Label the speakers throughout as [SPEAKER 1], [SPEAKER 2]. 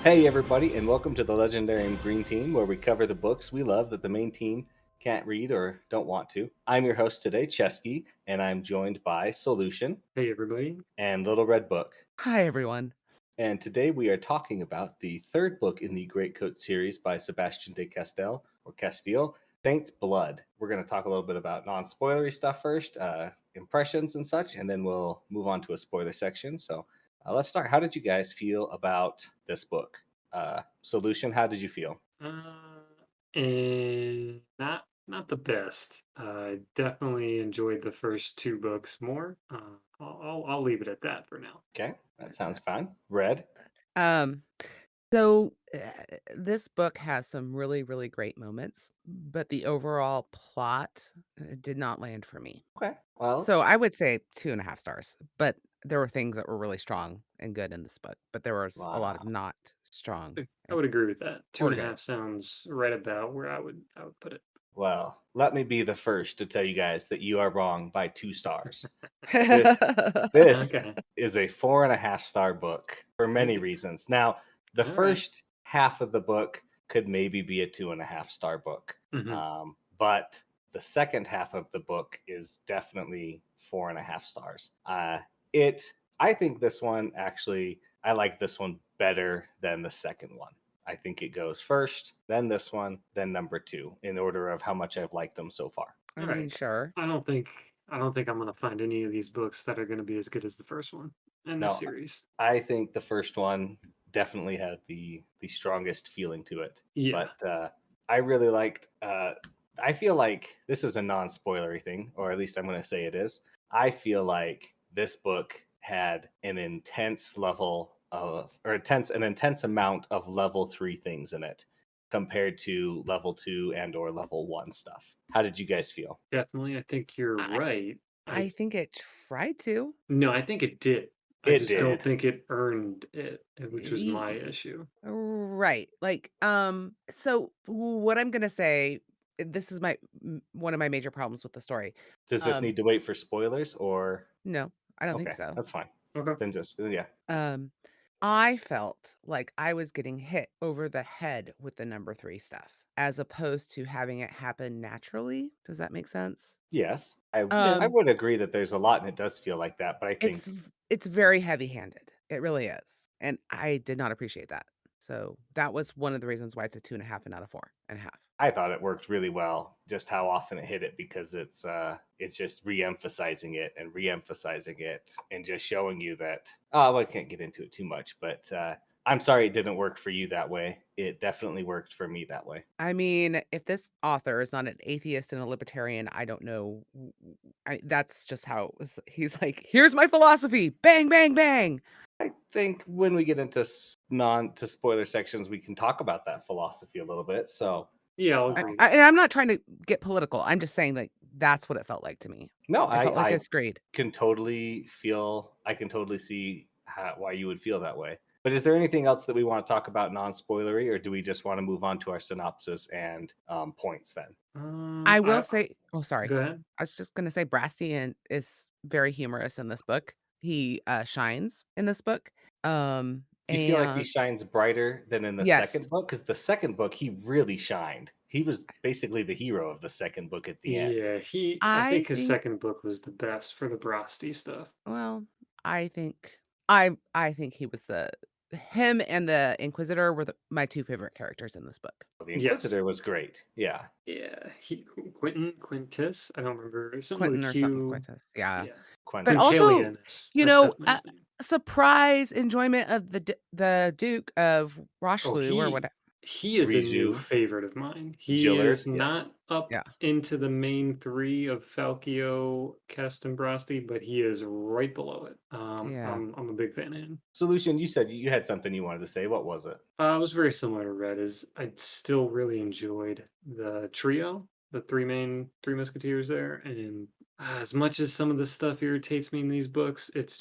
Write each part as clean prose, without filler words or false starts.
[SPEAKER 1] Hey, everybody, and welcome to the Legendary Green Team, where we cover the books we love that the main team can't read or don't want to. I'm your host today, Cesky, and I'm joined by Soulution
[SPEAKER 2] Hey everybody.
[SPEAKER 1] and Little Red Book.
[SPEAKER 3] Hi, everyone.
[SPEAKER 1] And today we are talking about the third book in the Greatcoats series by Sebastien De Castell, or Castile, Saint's Blood. We're going to talk a little bit about non-spoilery stuff first, impressions and such, and then we'll move on to a spoiler section. So let's start. How did you guys feel about this book? Soulution, how did you feel?
[SPEAKER 2] And not the best. I definitely enjoyed the first two books more. I'll leave it at that for now.
[SPEAKER 1] Okay, that sounds fine. Red?
[SPEAKER 3] Um, so this book has some really, really great moments, but the overall plot did not land for me.
[SPEAKER 1] Okay, well,
[SPEAKER 3] So I would say 2.5 stars, but there were things that were really strong and good in this book, but there was a lot of
[SPEAKER 1] wow.
[SPEAKER 3] not strong
[SPEAKER 2] I would agree with that. Two
[SPEAKER 3] or
[SPEAKER 2] and a
[SPEAKER 3] good.
[SPEAKER 2] half sounds right about where I would put it.
[SPEAKER 1] Well, let me be the first to tell you guys that you are wrong by 2 stars. This This
[SPEAKER 2] Okay.
[SPEAKER 1] is a 4.5 star book for many
[SPEAKER 2] Okay.
[SPEAKER 1] reasons. Now, the
[SPEAKER 2] All right.
[SPEAKER 1] first half of the book could maybe be a 2.5 star book,
[SPEAKER 2] Mm-hmm.
[SPEAKER 1] but the second half of the book is definitely 4.5 stars. It, I think this one actually, I like this one better than the second one. I think it goes first, then this one, then number two, in order of how much I've liked them so far.
[SPEAKER 3] I
[SPEAKER 2] All
[SPEAKER 3] mean,
[SPEAKER 2] right.
[SPEAKER 3] sure.
[SPEAKER 2] I don't think I'm gonna find any of these books that are gonna be as good as the first one in this
[SPEAKER 1] No,
[SPEAKER 2] series.
[SPEAKER 1] I think the first one definitely had the strongest feeling to it.
[SPEAKER 2] Yeah.
[SPEAKER 1] But I really liked. I feel like this is a non-spoilery thing, or at least I'm going to say it is. I feel like this book had an intense level of, or an intense amount of level 3 things in it compared to level 2 and or level 1 stuff. How did you guys feel?
[SPEAKER 2] Definitely, I think you're
[SPEAKER 3] I
[SPEAKER 2] right. I
[SPEAKER 3] I think it tried to.
[SPEAKER 2] No, I think it did. I
[SPEAKER 1] It
[SPEAKER 2] just don't
[SPEAKER 1] did.
[SPEAKER 2] think it earned it, which was my
[SPEAKER 3] Y-
[SPEAKER 2] issue.
[SPEAKER 3] Right. So what I'm gonna say, this is one of my major problems with the story.
[SPEAKER 1] Does this
[SPEAKER 3] Um,
[SPEAKER 1] need to wait for spoilers or
[SPEAKER 3] no, I don't think
[SPEAKER 1] okay,
[SPEAKER 3] so.
[SPEAKER 1] that's fine.
[SPEAKER 2] Okay.
[SPEAKER 1] Then just yeah.
[SPEAKER 3] Um, I felt like I was getting hit over the head with the number 3 stuff, as opposed to having it happen naturally. Does that make sense?
[SPEAKER 1] Yes. I
[SPEAKER 3] Um,
[SPEAKER 1] would agree that there's a lot and it does feel like that, but I think
[SPEAKER 3] it's very heavy-handed. It really is, and I did not appreciate that. So, that was one of the reasons why it's a 2.5 and not a 4.5.
[SPEAKER 1] I thought it worked really well just how often it hit it because it's just re-emphasizing it and re-emphasizing it and just showing you that well, I can't get into it too much, but I'm sorry it didn't work for you that way. It definitely worked for me that way.
[SPEAKER 3] I mean, if this author is not an atheist and a libertarian, I don't know. That's just how it was. He's like, "Here's my philosophy. Bang, bang, bang."
[SPEAKER 1] I think when we get into non to spoiler sections, we can talk about that philosophy a little bit. So,
[SPEAKER 2] Yeah, I'll
[SPEAKER 1] uh,
[SPEAKER 2] agree.
[SPEAKER 3] And I'm not trying to get political. I'm just saying, like, that's what it felt like to me.
[SPEAKER 1] no,
[SPEAKER 3] It felt like
[SPEAKER 1] I
[SPEAKER 3] a screed.
[SPEAKER 1] I can totally see why you would feel that way. But is there anything else that we want to talk about non-spoilery, or do we just want to move on to our synopsis and points then?
[SPEAKER 3] I will
[SPEAKER 2] I
[SPEAKER 3] say, oh, sorry.
[SPEAKER 2] Go ahead.
[SPEAKER 3] I was just gonna say Brastian is very humorous in this book. He shines in this book.
[SPEAKER 1] Do you feel like he
[SPEAKER 3] And
[SPEAKER 1] shines brighter than in the second
[SPEAKER 3] yes,
[SPEAKER 1] book? Because the second book, he really shined. He was basically the hero of the second book at the end.
[SPEAKER 2] Yeah, I
[SPEAKER 3] I
[SPEAKER 2] think his
[SPEAKER 3] think.
[SPEAKER 2] second book was the best for the Brosty stuff.
[SPEAKER 3] Well, I think I think he was the him and the Inquisitor were my two favorite characters in this book.
[SPEAKER 1] The
[SPEAKER 2] Yes.
[SPEAKER 1] Inquisitor was great. Yeah,
[SPEAKER 2] Yeah, Quintus, I don't remember, something with a
[SPEAKER 3] Quentin or something,
[SPEAKER 2] Q.
[SPEAKER 3] Quintus. Yeah.
[SPEAKER 2] Yeah.
[SPEAKER 3] But
[SPEAKER 1] Quentin.
[SPEAKER 3] also,
[SPEAKER 2] Quintilianus,
[SPEAKER 3] you
[SPEAKER 2] that's
[SPEAKER 3] know,
[SPEAKER 2] definitely his name.
[SPEAKER 3] surprise enjoyment of the Duke of
[SPEAKER 2] Oh,
[SPEAKER 3] Rochelieu or whatever.
[SPEAKER 2] he is a new
[SPEAKER 1] Riju.
[SPEAKER 2] favorite of mine. He
[SPEAKER 1] Gillard.
[SPEAKER 2] is
[SPEAKER 1] Yes.
[SPEAKER 2] not up
[SPEAKER 3] Yeah.
[SPEAKER 2] into the main three of Falchio, Kest, and Brosti, but he is right below it.
[SPEAKER 3] Yeah.
[SPEAKER 2] I'm a big fan of him.
[SPEAKER 1] Solution. You said you had something you wanted to say. What was it?
[SPEAKER 2] It was very similar to Red. Is I still really enjoyed the trio, the three musketeers there, and as much as some of the stuff irritates me in these books, it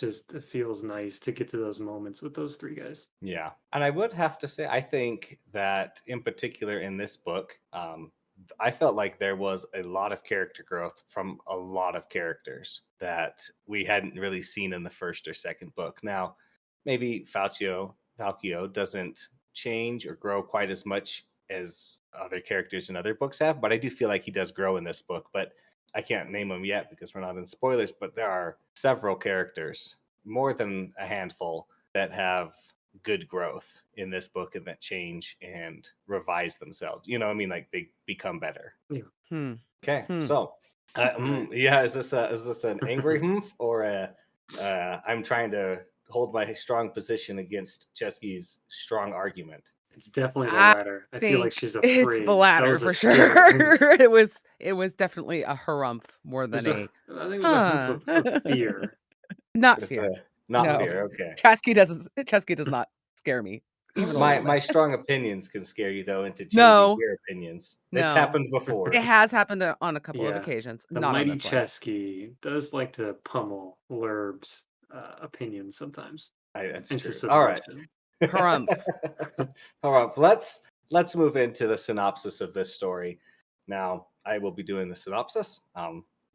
[SPEAKER 2] feels nice to get to those moments with those three guys.
[SPEAKER 1] Yeah. And I would have to say, I think that in particular in this book, I felt like there was a lot of character growth from a lot of characters that we hadn't really seen in the first or second book. Now, maybe Falchio doesn't change or grow quite as much as other characters in other books have, but I do feel like he does grow in this book. But I can't name them yet because we're not in spoilers, but there are several characters, more than a handful, that have good growth in this book and that change and revise themselves. You know what I mean? Like they become better.
[SPEAKER 2] Yeah.
[SPEAKER 3] Hmm.
[SPEAKER 1] Okay,
[SPEAKER 3] Hmm.
[SPEAKER 1] so
[SPEAKER 2] Right.
[SPEAKER 1] yeah, is this an angry humph or a I'm trying to hold my strong position against Cesky's strong argument?
[SPEAKER 2] It's definitely the
[SPEAKER 3] I
[SPEAKER 2] latter. I feel like
[SPEAKER 3] think
[SPEAKER 2] she's
[SPEAKER 3] it's the
[SPEAKER 2] afraid. That
[SPEAKER 3] latter
[SPEAKER 2] was a
[SPEAKER 3] for
[SPEAKER 2] scary
[SPEAKER 3] sure.
[SPEAKER 2] hoof.
[SPEAKER 3] It was definitely a harumph more
[SPEAKER 2] It was
[SPEAKER 3] than
[SPEAKER 2] a,
[SPEAKER 3] a
[SPEAKER 2] I think it was a hoof
[SPEAKER 3] huh.
[SPEAKER 2] of fear.
[SPEAKER 3] Not
[SPEAKER 1] It's
[SPEAKER 3] fear.
[SPEAKER 1] not
[SPEAKER 3] No.
[SPEAKER 1] fear. Okay.
[SPEAKER 3] Chesky does not scare me even a
[SPEAKER 1] My
[SPEAKER 3] little
[SPEAKER 1] my
[SPEAKER 3] bit.
[SPEAKER 1] strong opinions can scare you though into changing
[SPEAKER 3] No.
[SPEAKER 1] your opinions. It's
[SPEAKER 3] No.
[SPEAKER 1] happened before.
[SPEAKER 3] It has happened on a couple of
[SPEAKER 2] Yeah.
[SPEAKER 3] occasions,
[SPEAKER 2] The
[SPEAKER 3] not on
[SPEAKER 2] mighty
[SPEAKER 3] this one.
[SPEAKER 2] Chesky does like to pummel Lurb's opinions sometimes
[SPEAKER 1] That's
[SPEAKER 2] into
[SPEAKER 1] true. All right.
[SPEAKER 2] submission.
[SPEAKER 3] Harumph.
[SPEAKER 1] All right. Let's move into the synopsis of this story. Now, I will be doing the synopsis.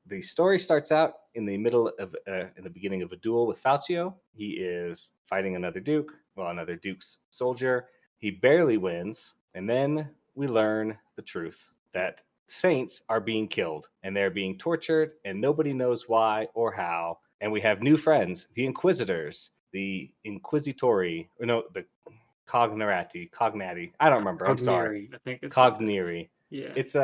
[SPEAKER 1] The story starts out in the beginning of a duel with Falcio. He is fighting another Duke's soldier. He barely wins, and then we learn the truth that saints are being killed and they're being tortured, and nobody knows why or how. And we have new friends, the Inquisitors, the Inquisitori, or no, the Cognati. I don't remember. I'm sorry.
[SPEAKER 2] Cogneri, I think it's something.
[SPEAKER 1] Cogniri.
[SPEAKER 2] Yeah.
[SPEAKER 1] It's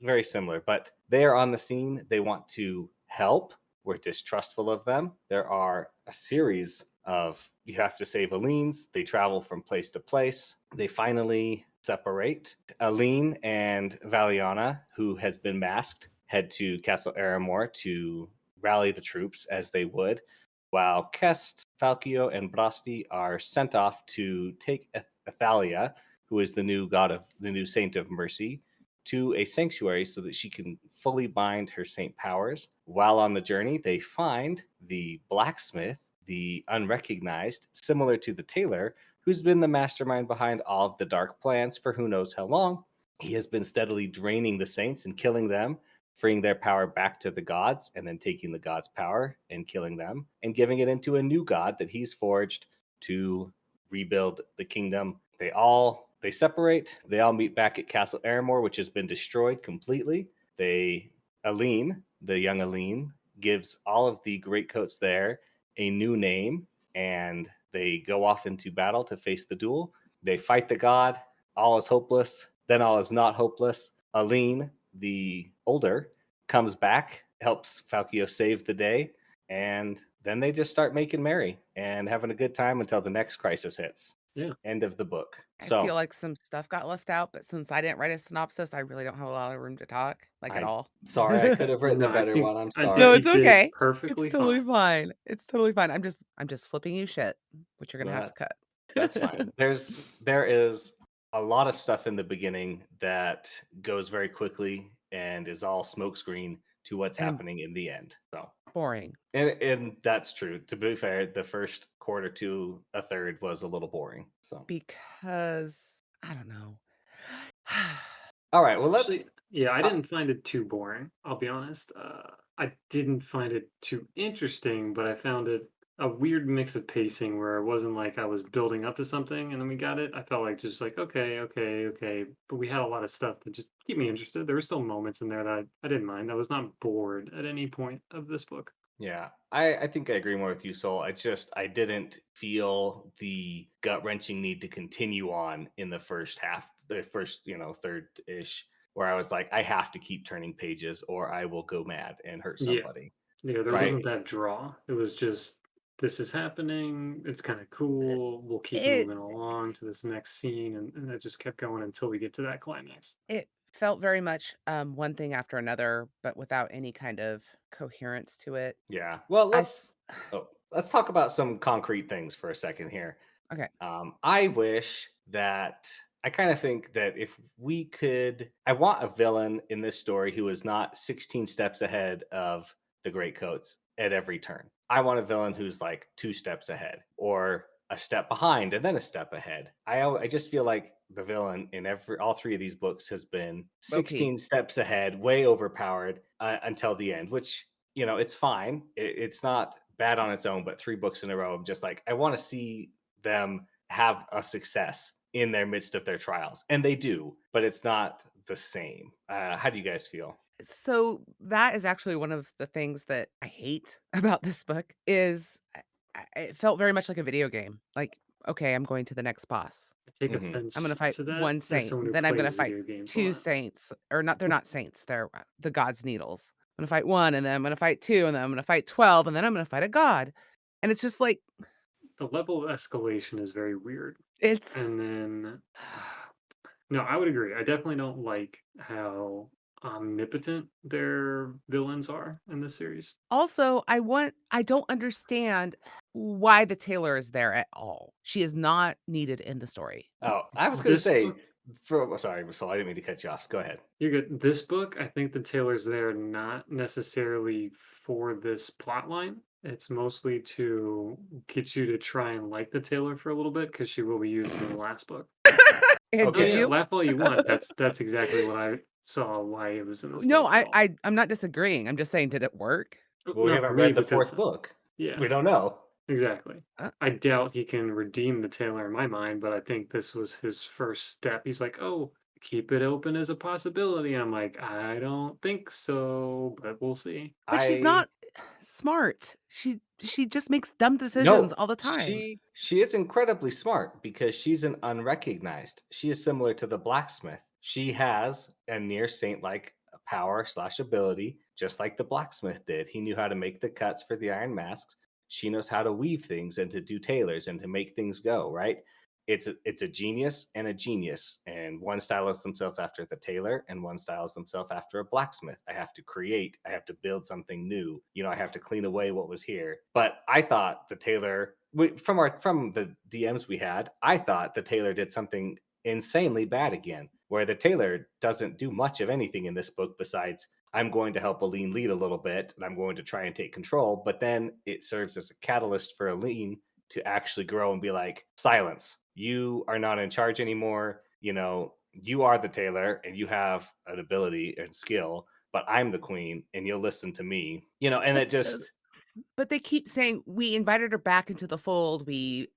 [SPEAKER 1] very similar, but they are on the scene. They want to help. We're distrustful of them. There are a series of you have to save Aleen's. They travel from place to place. They finally separate. Aline and Valiana, who has been masked, head to Castle Aramor to rally the troops as they would, while Kest, Falcio, and Brasti are sent off to take Athalia, who is the new saint of mercy, to a sanctuary so that she can fully bind her saint powers. While on the journey, they find the blacksmith, the unrecognized, similar to the tailor, who's been the mastermind behind all of the dark plans for who knows how long. He has been steadily draining the saints and killing them, freeing their power back to the gods, and then taking the gods' power and killing them, and giving it into a new god that he's forged to rebuild the kingdom. They separate. They all meet back at Castle Aramor, which has been destroyed completely. Aline, the young Aline, gives all of the Greatcoats there a new name, and they go off into battle to face the duel. They fight the god. All is hopeless. Then all is not hopeless. Aline, the older, comes back, helps Falcio save the day, and then they just start making merry and having a good time until the next crisis hits.
[SPEAKER 2] Yeah.
[SPEAKER 1] End of the book.
[SPEAKER 3] I
[SPEAKER 1] So
[SPEAKER 3] feel like some stuff got left out, but since I didn't write a synopsis, I really don't have a lot of room to talk, like at
[SPEAKER 1] I'm
[SPEAKER 3] all.
[SPEAKER 1] sorry, I could have written a
[SPEAKER 2] No,
[SPEAKER 1] better one. I'm
[SPEAKER 2] I
[SPEAKER 3] No,
[SPEAKER 2] think
[SPEAKER 1] sorry.
[SPEAKER 2] you
[SPEAKER 3] it's
[SPEAKER 2] did
[SPEAKER 3] okay. It's
[SPEAKER 2] perfectly
[SPEAKER 3] totally
[SPEAKER 2] fine.
[SPEAKER 3] fine. It's totally fine. I'm just flipping you shit, which you're gonna have to cut.
[SPEAKER 1] That's fine. There is a lot of stuff in the beginning that goes very quickly and is all smokescreen to what's
[SPEAKER 3] And
[SPEAKER 1] happening in the end. So
[SPEAKER 3] boring.
[SPEAKER 1] and that's true. To be fair, the first quarter to a third was a little boring. So
[SPEAKER 3] Because I don't know.
[SPEAKER 1] all right, well
[SPEAKER 2] Actually,
[SPEAKER 1] let's
[SPEAKER 2] yeah, I
[SPEAKER 1] uh,
[SPEAKER 2] didn't find it too boring. I'll be honest. I didn't find it too interesting, but I found it a weird mix of pacing where it wasn't like I was building up to something and then we got it. I felt like just like, okay, okay, okay. But we had a lot of stuff to just keep me interested. There were still moments in there that I didn't mind. I was not bored at any point of this book.
[SPEAKER 1] yeah, I think I agree more with you, Soul. It's just I didn't feel the gut wrenching need to continue on in the first half, the first, third ish, where I was like, I have to keep turning pages or I will go mad and hurt
[SPEAKER 2] Yeah.
[SPEAKER 1] somebody.
[SPEAKER 2] Yeah, there
[SPEAKER 1] Right?
[SPEAKER 2] wasn't that draw. It was just this is happening. It's kind of cool. We'll keep
[SPEAKER 3] it
[SPEAKER 2] moving along to this next scene, and it just kept going until we get to that climax.
[SPEAKER 3] it felt very much one thing after another, but without any kind of coherence to it.
[SPEAKER 1] Yeah. Well,
[SPEAKER 3] I s-
[SPEAKER 1] let's talk about some concrete things for a second here.
[SPEAKER 3] okay.
[SPEAKER 1] I wish that I kind of think that if we could, I want a villain in this story who is not 16 steps ahead of the Greatcoats at every turn. I want a villain who's like 2 steps ahead or a step behind and then a step ahead. I just feel like the villain in all three of these books has been
[SPEAKER 3] OP.
[SPEAKER 1] 16 steps ahead, way overpowered until the end, which it's fine. It's not bad on its own, but 3 books in a row, I'm just like I want to see them have a success in their midst of their trials, and they do, but it's not the same. How do you guys feel?
[SPEAKER 3] So that is actually one of the things that I hate about this book is it felt very much like a video game. Like, okay, I'm going to the next boss.
[SPEAKER 2] I take
[SPEAKER 1] Hmm.
[SPEAKER 3] I'm
[SPEAKER 2] offense
[SPEAKER 3] gonna fight
[SPEAKER 2] to that
[SPEAKER 3] one
[SPEAKER 2] as
[SPEAKER 3] saint,
[SPEAKER 2] someone who
[SPEAKER 3] then I'm gonna
[SPEAKER 2] plays
[SPEAKER 3] fight
[SPEAKER 2] video games a
[SPEAKER 3] 2
[SPEAKER 2] lot.
[SPEAKER 3] saints, or not, they're not saints, they're, the god's needles. I'm gonna fight 1, and then I'm gonna fight 2, and then I'm gonna fight 12, and then I'm gonna fight a god. And it's just like,
[SPEAKER 2] The level of escalation is very weird.
[SPEAKER 3] it's
[SPEAKER 2] And then, no, I would agree. I definitely don't like how omnipotent their villains are in this series.
[SPEAKER 3] also, I don't understand why the tailor is there at all. She is not needed in the story.
[SPEAKER 1] Oh, I was going to
[SPEAKER 2] This
[SPEAKER 1] say,
[SPEAKER 2] book,
[SPEAKER 1] sorry, so I didn't mean to cut you off. Go ahead.
[SPEAKER 2] you're good. This book, I think the tailor's there not necessarily for this plot line. It's mostly to get you to try and like the tailor for a little bit because she will be used in the last book.
[SPEAKER 3] And
[SPEAKER 2] Oh
[SPEAKER 3] did
[SPEAKER 1] Okay.
[SPEAKER 2] yeah,
[SPEAKER 3] you?
[SPEAKER 2] laugh all you want. That's exactly what I saw why it was in this
[SPEAKER 3] No,
[SPEAKER 2] book at all.
[SPEAKER 3] I'm not disagreeing. I'm just saying, did it work?
[SPEAKER 1] Well, we
[SPEAKER 2] Not for
[SPEAKER 1] haven't
[SPEAKER 2] me
[SPEAKER 1] read the
[SPEAKER 2] because
[SPEAKER 1] fourth book.
[SPEAKER 2] yeah,
[SPEAKER 1] We don't know.
[SPEAKER 2] exactly.
[SPEAKER 3] Uh,
[SPEAKER 2] I doubt he can redeem the tailor in my mind, but I think this was his first step. He's like, "Oh, keep it open as a possibility." I'm like, "I don't think so, but we'll see."
[SPEAKER 3] but she's
[SPEAKER 1] I
[SPEAKER 3] not smart. She just makes dumb decisions
[SPEAKER 1] No,
[SPEAKER 3] all the time.
[SPEAKER 1] she is incredibly smart because she's an unrecognized. She is similar to the blacksmith. She has a near saint-like power slash ability, just like the blacksmith did. He knew how to make the cuts for the iron masks. She knows how to weave things and to do tailors and to make things go, right? It's a genius and a genius, and one styles themselves after the tailor and one styles themselves after a blacksmith. I have to create, I have to build something new, I have to clean away what was here. But I thought the tailor, from the DMs we had, I thought the tailor did something insanely bad again, where the tailor doesn't do much of anything in this book besides, I'm going to help Aline lead a little bit and I'm going to try and take control, but then it serves as a catalyst for Aline to actually grow and be like, silence, you are not in charge anymore. You are the tailor and you have an ability and skill, but I'm the queen and you'll listen to me. And
[SPEAKER 3] But
[SPEAKER 1] it just,
[SPEAKER 3] but they keep saying we invited her back into the fold. We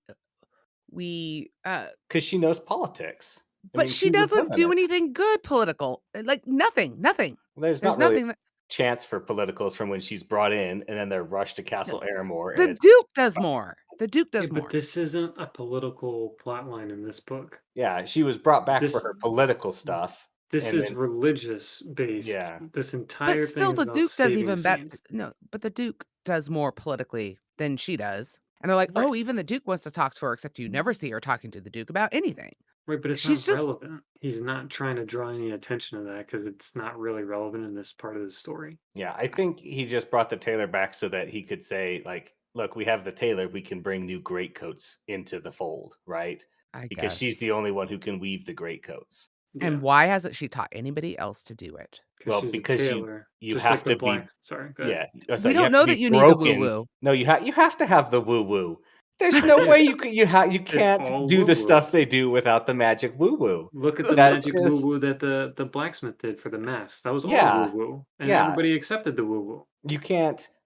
[SPEAKER 1] because she knows politics. I
[SPEAKER 3] but
[SPEAKER 1] mean,
[SPEAKER 3] she
[SPEAKER 1] she was
[SPEAKER 3] doesn't
[SPEAKER 1] living
[SPEAKER 3] do
[SPEAKER 1] it.
[SPEAKER 3] anything good political. Like nothing, nothing.
[SPEAKER 1] There's
[SPEAKER 3] There's
[SPEAKER 1] not really
[SPEAKER 3] nothing that
[SPEAKER 1] chance for politicals from when she's brought in and then they're rushed to
[SPEAKER 3] no,
[SPEAKER 1] Castle Aramore and
[SPEAKER 3] the
[SPEAKER 1] it's,
[SPEAKER 3] Duke does more. The Duke
[SPEAKER 2] Yeah,
[SPEAKER 3] does
[SPEAKER 2] but
[SPEAKER 3] more.
[SPEAKER 2] this isn't a political plot line in this book.
[SPEAKER 1] yeah, she was brought back for
[SPEAKER 2] This
[SPEAKER 1] her political stuff.
[SPEAKER 2] this
[SPEAKER 1] And
[SPEAKER 2] is
[SPEAKER 1] then,
[SPEAKER 2] religious based.
[SPEAKER 1] yeah,
[SPEAKER 2] This
[SPEAKER 3] But
[SPEAKER 2] entire thing
[SPEAKER 3] still
[SPEAKER 2] is
[SPEAKER 3] the
[SPEAKER 2] about
[SPEAKER 3] Duke does
[SPEAKER 2] saving
[SPEAKER 3] even better.
[SPEAKER 2] scenes.
[SPEAKER 3] No, but the Duke does more politically than she does. And they're like,
[SPEAKER 2] Right.
[SPEAKER 3] "Oh, even the Duke wants to talk to her, except you never see her talking to the Duke about anything."
[SPEAKER 2] Right, but it's
[SPEAKER 3] She's
[SPEAKER 2] not
[SPEAKER 3] just
[SPEAKER 2] relevant. He's not trying to draw any attention to that because it's not really relevant in this part of the story.
[SPEAKER 1] yeah, I think he just brought the tailor back so that he could say, like, look, we have the tailor, we can bring new greatcoats into the fold, right?
[SPEAKER 3] I
[SPEAKER 1] Because she's
[SPEAKER 3] guess.
[SPEAKER 1] the only one who can weave the greatcoats.
[SPEAKER 2] Yeah,
[SPEAKER 3] And why hasn't she taught anybody else to do it?
[SPEAKER 2] because
[SPEAKER 1] Well,
[SPEAKER 2] she's a
[SPEAKER 1] because you
[SPEAKER 2] tailor,
[SPEAKER 1] you
[SPEAKER 2] just like
[SPEAKER 1] have
[SPEAKER 2] the
[SPEAKER 1] to be,
[SPEAKER 2] black. Sorry, go ahead.
[SPEAKER 1] yeah, oh,
[SPEAKER 3] We
[SPEAKER 1] sorry, you
[SPEAKER 3] don't
[SPEAKER 1] have to
[SPEAKER 3] know that
[SPEAKER 1] be
[SPEAKER 3] you need the
[SPEAKER 1] broken.
[SPEAKER 3] woo-woo.
[SPEAKER 1] No, you have to have the woo woo. There's no
[SPEAKER 2] Yeah,
[SPEAKER 1] way you
[SPEAKER 2] it's
[SPEAKER 1] can't
[SPEAKER 2] all
[SPEAKER 1] do
[SPEAKER 2] woo
[SPEAKER 1] the
[SPEAKER 2] woo.
[SPEAKER 1] stuff they do without the magic woo woo.
[SPEAKER 2] Look at the
[SPEAKER 1] That's
[SPEAKER 2] magic woo
[SPEAKER 1] just
[SPEAKER 2] woo that the blacksmith did for the mask. That was all woo
[SPEAKER 1] yeah,
[SPEAKER 2] woo, and
[SPEAKER 1] yeah.
[SPEAKER 2] everybody accepted the woo woo.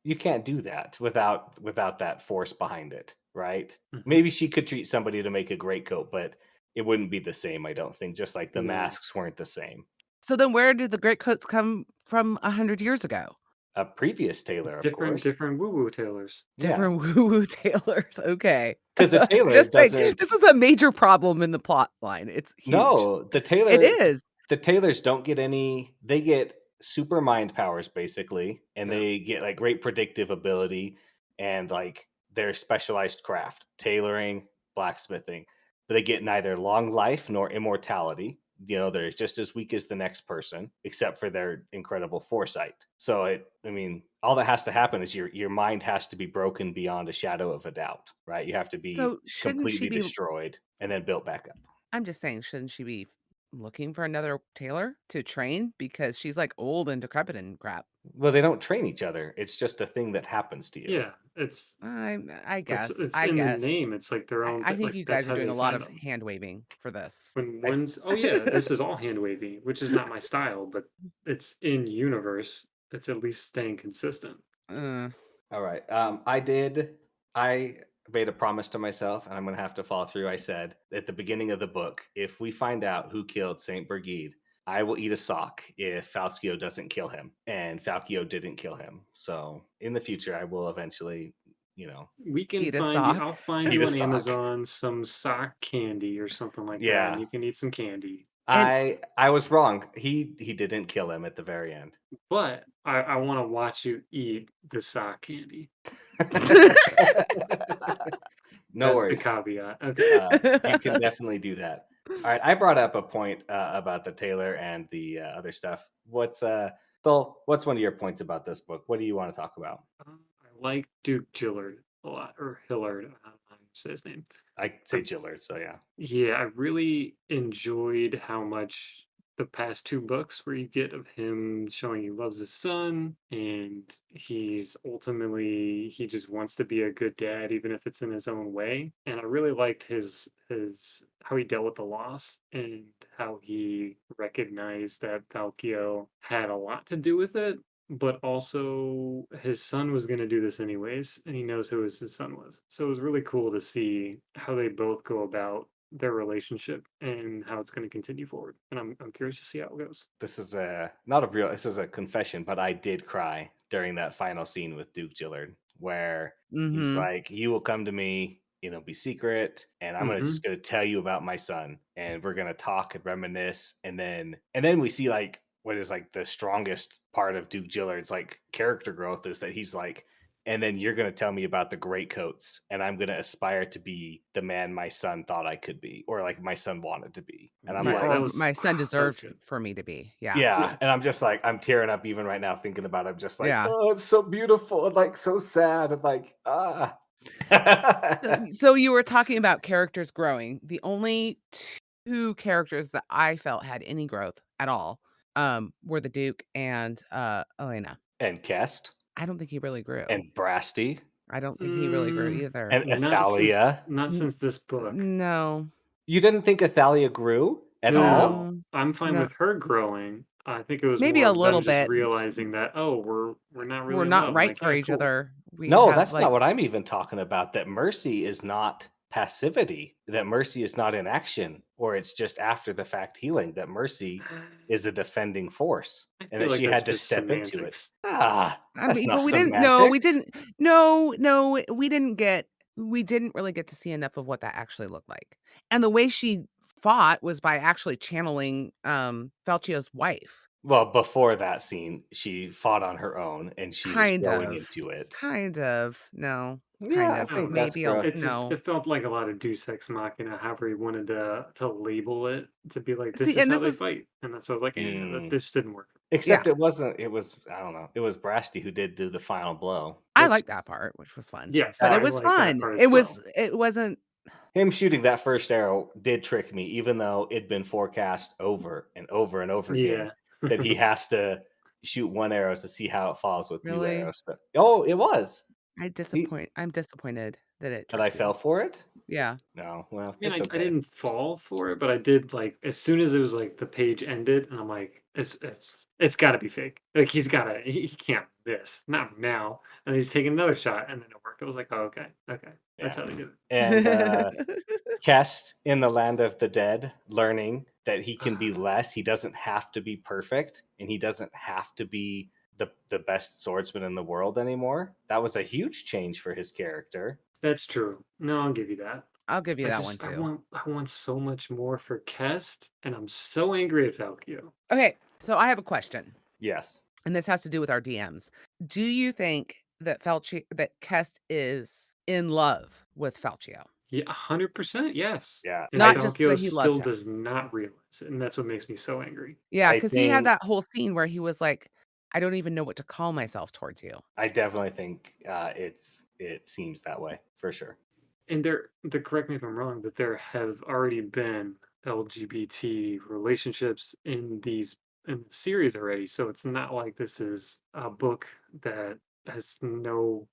[SPEAKER 1] You can't do that without that force behind it, right?
[SPEAKER 2] Hmm.
[SPEAKER 1] Maybe she could treat somebody to make a great coat, but it wouldn't be the same, I don't think, just like the
[SPEAKER 2] No,
[SPEAKER 1] masks weren't the same.
[SPEAKER 3] So then where did the Greatcoats come from 100 years ago?
[SPEAKER 1] A previous tailor, of
[SPEAKER 2] different
[SPEAKER 1] course.
[SPEAKER 2] different woo woo tailors.
[SPEAKER 1] Yeah,
[SPEAKER 3] Different woo-woo tailors. Okay.
[SPEAKER 1] because the tailor
[SPEAKER 3] Just saying,
[SPEAKER 1] doesn't.
[SPEAKER 3] this is a major problem in the plot line. It's huge.
[SPEAKER 1] No,
[SPEAKER 3] It is.
[SPEAKER 1] the tailors don't get any. They get super mind powers basically, and
[SPEAKER 2] Yeah,
[SPEAKER 1] they get like great predictive ability and like their specialized craft, tailoring, blacksmithing. But they get neither long life nor immortality. They're just as weak as the next person, except for their incredible foresight. So I mean, all that has to happen is your mind has to be broken beyond a shadow of a doubt, right? You have to be
[SPEAKER 3] So shouldn't she
[SPEAKER 1] completely
[SPEAKER 3] be
[SPEAKER 1] destroyed and then built back up.
[SPEAKER 3] I'm just saying, shouldn't she be looking for another tailor to train because she's like old and decrepit and crap?
[SPEAKER 1] Well, they don't train each other. It's just a thing that happens to you.
[SPEAKER 2] yeah.
[SPEAKER 3] I
[SPEAKER 2] It's
[SPEAKER 3] guess.
[SPEAKER 2] it's
[SPEAKER 3] I
[SPEAKER 2] in the
[SPEAKER 3] guess.
[SPEAKER 2] name. It's like their own
[SPEAKER 3] I
[SPEAKER 2] thing.
[SPEAKER 3] think
[SPEAKER 2] Like
[SPEAKER 3] you
[SPEAKER 2] that's
[SPEAKER 3] guys are
[SPEAKER 2] how
[SPEAKER 3] doing
[SPEAKER 2] they
[SPEAKER 3] a lot
[SPEAKER 2] find
[SPEAKER 3] of
[SPEAKER 2] them.
[SPEAKER 3] hand waving for this.
[SPEAKER 2] When
[SPEAKER 1] I,
[SPEAKER 2] one's oh yeah, this is all hand wavy, which is not my style, but it's in universe. It's at least staying consistent.
[SPEAKER 3] Uh,
[SPEAKER 1] all right. I made a promise to myself, and I'm going to have to follow through. I said at the beginning of the book, if we find out who killed Saint Brigid, I will eat a sock if Falcio doesn't kill him. And Falcio didn't kill him. So in the future, I will eventually,
[SPEAKER 2] We can
[SPEAKER 3] Eat a
[SPEAKER 2] find you. I'll
[SPEAKER 3] sock.
[SPEAKER 2] find
[SPEAKER 1] eat
[SPEAKER 2] you
[SPEAKER 1] a
[SPEAKER 2] on
[SPEAKER 1] sock.
[SPEAKER 2] Amazon some sock candy or something like that, and
[SPEAKER 1] Yeah.
[SPEAKER 2] you can eat some candy.
[SPEAKER 3] And
[SPEAKER 1] I was wrong. He didn't kill him at the very end.
[SPEAKER 2] But I want to watch you eat the sock candy.
[SPEAKER 1] No
[SPEAKER 2] That's the
[SPEAKER 1] worries.
[SPEAKER 2] caveat. Okay.
[SPEAKER 1] You can definitely do that. All right, I brought up a point about the Taylor and the other stuff. What's what's one of your points about this book? What do you want to talk about?
[SPEAKER 2] I like Duke Gillard a lot, or Hillard. I don't know how you say his name.
[SPEAKER 1] I say Gillard, so yeah.
[SPEAKER 2] Yeah, I really enjoyed how much the past two books where you get of him showing he loves his son and he just wants to be a good dad even if it's in his own way. And I really liked his how he dealt with the loss and how he recognized that Falkio had a lot to do with it, but also his son was going to do this anyways, and he knows who his son was. So it was really cool to see how they both go about their relationship and how it's going to continue forward. And I'm curious to see how it goes.
[SPEAKER 1] This is this is a confession, but I did cry during that final scene with Duke Gillard where he's
[SPEAKER 3] Mm-hmm.
[SPEAKER 1] like, "You will come to me, be secret, and I'm
[SPEAKER 2] Mm-hmm.
[SPEAKER 1] just gonna tell you about my son, and we're gonna talk and reminisce, and then we see like what is like the strongest part of Duke Gillard's like character growth is that he's like, and then you're going to tell me about the Greatcoats, and I'm going to aspire to be the man my son thought I could be, or like my son wanted to be. And I'm
[SPEAKER 2] Yeah,
[SPEAKER 1] like,
[SPEAKER 3] Or
[SPEAKER 2] that was
[SPEAKER 3] my son
[SPEAKER 2] that was
[SPEAKER 3] deserved
[SPEAKER 2] good.
[SPEAKER 3] for me to be. Yeah.
[SPEAKER 1] yeah.
[SPEAKER 2] Yeah.
[SPEAKER 1] And I'm just like, I'm tearing up even right now thinking about it. I'm just like,
[SPEAKER 3] Yeah.
[SPEAKER 1] oh, it's so beautiful and like so sad and like, ah.
[SPEAKER 3] So you were talking about characters growing. The only two characters that I felt had any growth at all were the Duke and Elena.
[SPEAKER 1] And Kest
[SPEAKER 3] I don't think he really grew.
[SPEAKER 1] and Brasty
[SPEAKER 3] I don't think he really grew either.
[SPEAKER 1] and Athalia.
[SPEAKER 2] Not
[SPEAKER 3] N-
[SPEAKER 2] since this book.
[SPEAKER 3] no.
[SPEAKER 1] You didn't think Athalia grew at all?
[SPEAKER 2] No,
[SPEAKER 3] No.
[SPEAKER 2] I'm fine
[SPEAKER 3] No.
[SPEAKER 2] with her growing. I think it was
[SPEAKER 3] Maybe
[SPEAKER 2] more
[SPEAKER 3] a
[SPEAKER 2] of them
[SPEAKER 3] little
[SPEAKER 2] just
[SPEAKER 3] bit.
[SPEAKER 2] realizing that, oh, we're not
[SPEAKER 3] We're
[SPEAKER 2] really in
[SPEAKER 3] not
[SPEAKER 2] love.
[SPEAKER 3] right
[SPEAKER 2] Like,
[SPEAKER 3] for
[SPEAKER 2] yeah,
[SPEAKER 3] each
[SPEAKER 2] cool.
[SPEAKER 3] other. We
[SPEAKER 1] No,
[SPEAKER 3] have
[SPEAKER 1] that's
[SPEAKER 3] like
[SPEAKER 1] not what I'm even talking about. That mercy is not passivity, that mercy is not inaction, or it's just after the fact healing, that mercy is a defending force,
[SPEAKER 2] I
[SPEAKER 1] and
[SPEAKER 2] feel
[SPEAKER 1] that
[SPEAKER 2] like
[SPEAKER 1] she
[SPEAKER 2] that's
[SPEAKER 1] had to
[SPEAKER 2] just
[SPEAKER 1] step into it.
[SPEAKER 2] semantics.
[SPEAKER 3] I
[SPEAKER 1] That's
[SPEAKER 3] mean,
[SPEAKER 1] not
[SPEAKER 3] but we didn't no, we
[SPEAKER 1] semantics.
[SPEAKER 3] didn't no, no, we didn't really get to see enough of what that actually looked like. And the way she fought was by actually channeling Falchio's wife.
[SPEAKER 1] Well, before that scene, she fought on her own and she was
[SPEAKER 3] Kind
[SPEAKER 1] growing
[SPEAKER 3] of.
[SPEAKER 1] into it.
[SPEAKER 3] Kind of. No.
[SPEAKER 1] Yeah,
[SPEAKER 3] Kind
[SPEAKER 1] I
[SPEAKER 3] of.
[SPEAKER 2] I don't
[SPEAKER 1] think
[SPEAKER 2] know.
[SPEAKER 1] that's
[SPEAKER 3] Maybe a
[SPEAKER 1] growth.
[SPEAKER 3] no.
[SPEAKER 2] It felt like a lot of Deus Ex Machina, however he wanted to label it, to be like, this
[SPEAKER 3] See,
[SPEAKER 2] is
[SPEAKER 3] and
[SPEAKER 2] how
[SPEAKER 3] this
[SPEAKER 2] they
[SPEAKER 3] is
[SPEAKER 2] fight. And that's why I was like, yeah,
[SPEAKER 1] Mm.
[SPEAKER 2] this didn't work.
[SPEAKER 3] yeah.
[SPEAKER 1] Except it was, I don't know, it was Brasty who did do the final blow,
[SPEAKER 3] I
[SPEAKER 1] which
[SPEAKER 3] liked that part, which was fun.
[SPEAKER 2] Yes,
[SPEAKER 3] But it
[SPEAKER 2] I
[SPEAKER 3] was
[SPEAKER 2] like that
[SPEAKER 3] fun.
[SPEAKER 2] part as well.
[SPEAKER 3] It wasn't
[SPEAKER 1] him shooting that first arrow did trick me, even though it'd been forecast over and over and over again
[SPEAKER 2] Yeah.
[SPEAKER 1] that he has to shoot one arrow to see how it falls with two
[SPEAKER 3] really
[SPEAKER 1] arrows. Oh, it was.
[SPEAKER 3] I'm disappointed that it
[SPEAKER 1] That I
[SPEAKER 3] tricked you.
[SPEAKER 1] fell for it?
[SPEAKER 3] Yeah.
[SPEAKER 1] No, well,
[SPEAKER 2] I mean,
[SPEAKER 1] it's
[SPEAKER 2] I
[SPEAKER 1] okay.
[SPEAKER 2] didn't fall for it, but I did like as soon as it was like the page ended, and I'm like, it's got to be fake. Like he can't this not now, and he's taking another shot, and then it worked. I was like, oh, okay, that's
[SPEAKER 1] Yeah.
[SPEAKER 2] how they do
[SPEAKER 1] And Kest in the land of the dead, learning that he can be
[SPEAKER 2] it.
[SPEAKER 1] less. He doesn't have to be perfect, and he doesn't have to be the best swordsman in the world anymore. That was a huge change for his character.
[SPEAKER 2] That's true. No, I'll give you that.
[SPEAKER 3] I'll give you that one too.
[SPEAKER 2] I want so much more for Kest, and I'm so angry at Falkio.
[SPEAKER 3] Okay, so I have a question,
[SPEAKER 1] Yes.
[SPEAKER 3] and this has to do with our DMs. Do you think that Kest is in love with Falchio?
[SPEAKER 2] Yeah, 100%, yes.
[SPEAKER 1] Yeah.
[SPEAKER 2] And
[SPEAKER 3] Not just
[SPEAKER 2] Falkio
[SPEAKER 3] that he loves
[SPEAKER 2] still
[SPEAKER 3] him.
[SPEAKER 2] does not realize it, and that's what makes me so angry.
[SPEAKER 3] Yeah,
[SPEAKER 1] I
[SPEAKER 3] because he had
[SPEAKER 1] think
[SPEAKER 3] that whole scene where he was like, "I don't even know what to call myself towards you."
[SPEAKER 1] I definitely think it seems that way for sure.
[SPEAKER 2] And correct me if I'm wrong, but there have already been LGBT relationships in the series already, so it's not like this is a book that has no,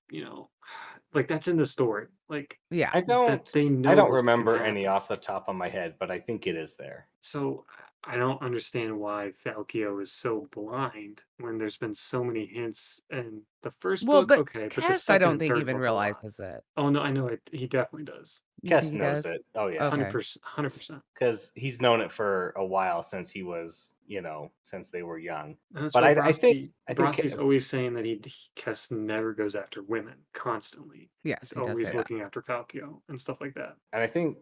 [SPEAKER 2] like that's in the story. Like
[SPEAKER 3] Yeah.
[SPEAKER 1] I
[SPEAKER 2] that
[SPEAKER 1] don't
[SPEAKER 2] they
[SPEAKER 1] I
[SPEAKER 2] know
[SPEAKER 1] don't
[SPEAKER 2] this is gonna
[SPEAKER 1] remember any
[SPEAKER 2] happen.
[SPEAKER 1] off the top of my head, but I think it is there.
[SPEAKER 2] So I don't understand why Falkio is so blind when there's been so many hints in the first
[SPEAKER 3] Well,
[SPEAKER 2] book,
[SPEAKER 3] but
[SPEAKER 2] okay, but the
[SPEAKER 3] Kess, I
[SPEAKER 2] second
[SPEAKER 3] don't
[SPEAKER 2] and
[SPEAKER 3] think
[SPEAKER 2] third
[SPEAKER 3] even
[SPEAKER 2] book a lot.
[SPEAKER 3] realizes it.
[SPEAKER 2] Oh no, I know it. He definitely does.
[SPEAKER 3] You think
[SPEAKER 1] Kess
[SPEAKER 3] he
[SPEAKER 1] knows
[SPEAKER 3] does?
[SPEAKER 1] it. Oh yeah,
[SPEAKER 3] Okay.
[SPEAKER 2] 100%. 100%.
[SPEAKER 1] because he's known it for a while since he was, since they were young.
[SPEAKER 2] And that's
[SPEAKER 1] But
[SPEAKER 2] why
[SPEAKER 1] I think
[SPEAKER 2] Broski's always saying that Kess never goes after women constantly.
[SPEAKER 3] Yes,
[SPEAKER 2] He's
[SPEAKER 3] he does say
[SPEAKER 2] always
[SPEAKER 3] that.
[SPEAKER 2] looking after Falkio and stuff like that.
[SPEAKER 1] and I think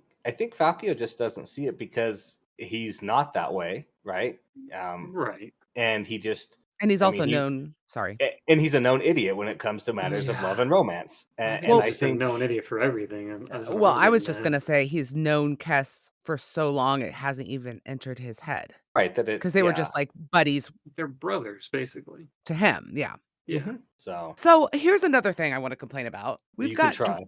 [SPEAKER 1] Falkio just doesn't see it because he's not that way, right?
[SPEAKER 2] Right.
[SPEAKER 1] And he just,
[SPEAKER 3] And he's
[SPEAKER 1] I mean,
[SPEAKER 3] also known. Sorry.
[SPEAKER 1] and he's a known idiot when it comes to matters of love
[SPEAKER 2] Yeah.
[SPEAKER 1] and romance.
[SPEAKER 2] I
[SPEAKER 1] And
[SPEAKER 2] think he's
[SPEAKER 3] Well,
[SPEAKER 1] I
[SPEAKER 2] just a
[SPEAKER 1] think,
[SPEAKER 2] known idiot for everything
[SPEAKER 3] well, I
[SPEAKER 2] other
[SPEAKER 3] was
[SPEAKER 2] than
[SPEAKER 3] just
[SPEAKER 2] that.
[SPEAKER 3] gonna say he's known Kess for so long it hasn't even entered his head
[SPEAKER 1] right, that it,
[SPEAKER 3] because they were
[SPEAKER 1] yeah.
[SPEAKER 3] just like buddies
[SPEAKER 2] They're brothers, basically.
[SPEAKER 3] to him. Yeah.
[SPEAKER 2] Yeah.
[SPEAKER 1] So
[SPEAKER 3] So here's another thing I want to complain about.
[SPEAKER 1] you can try.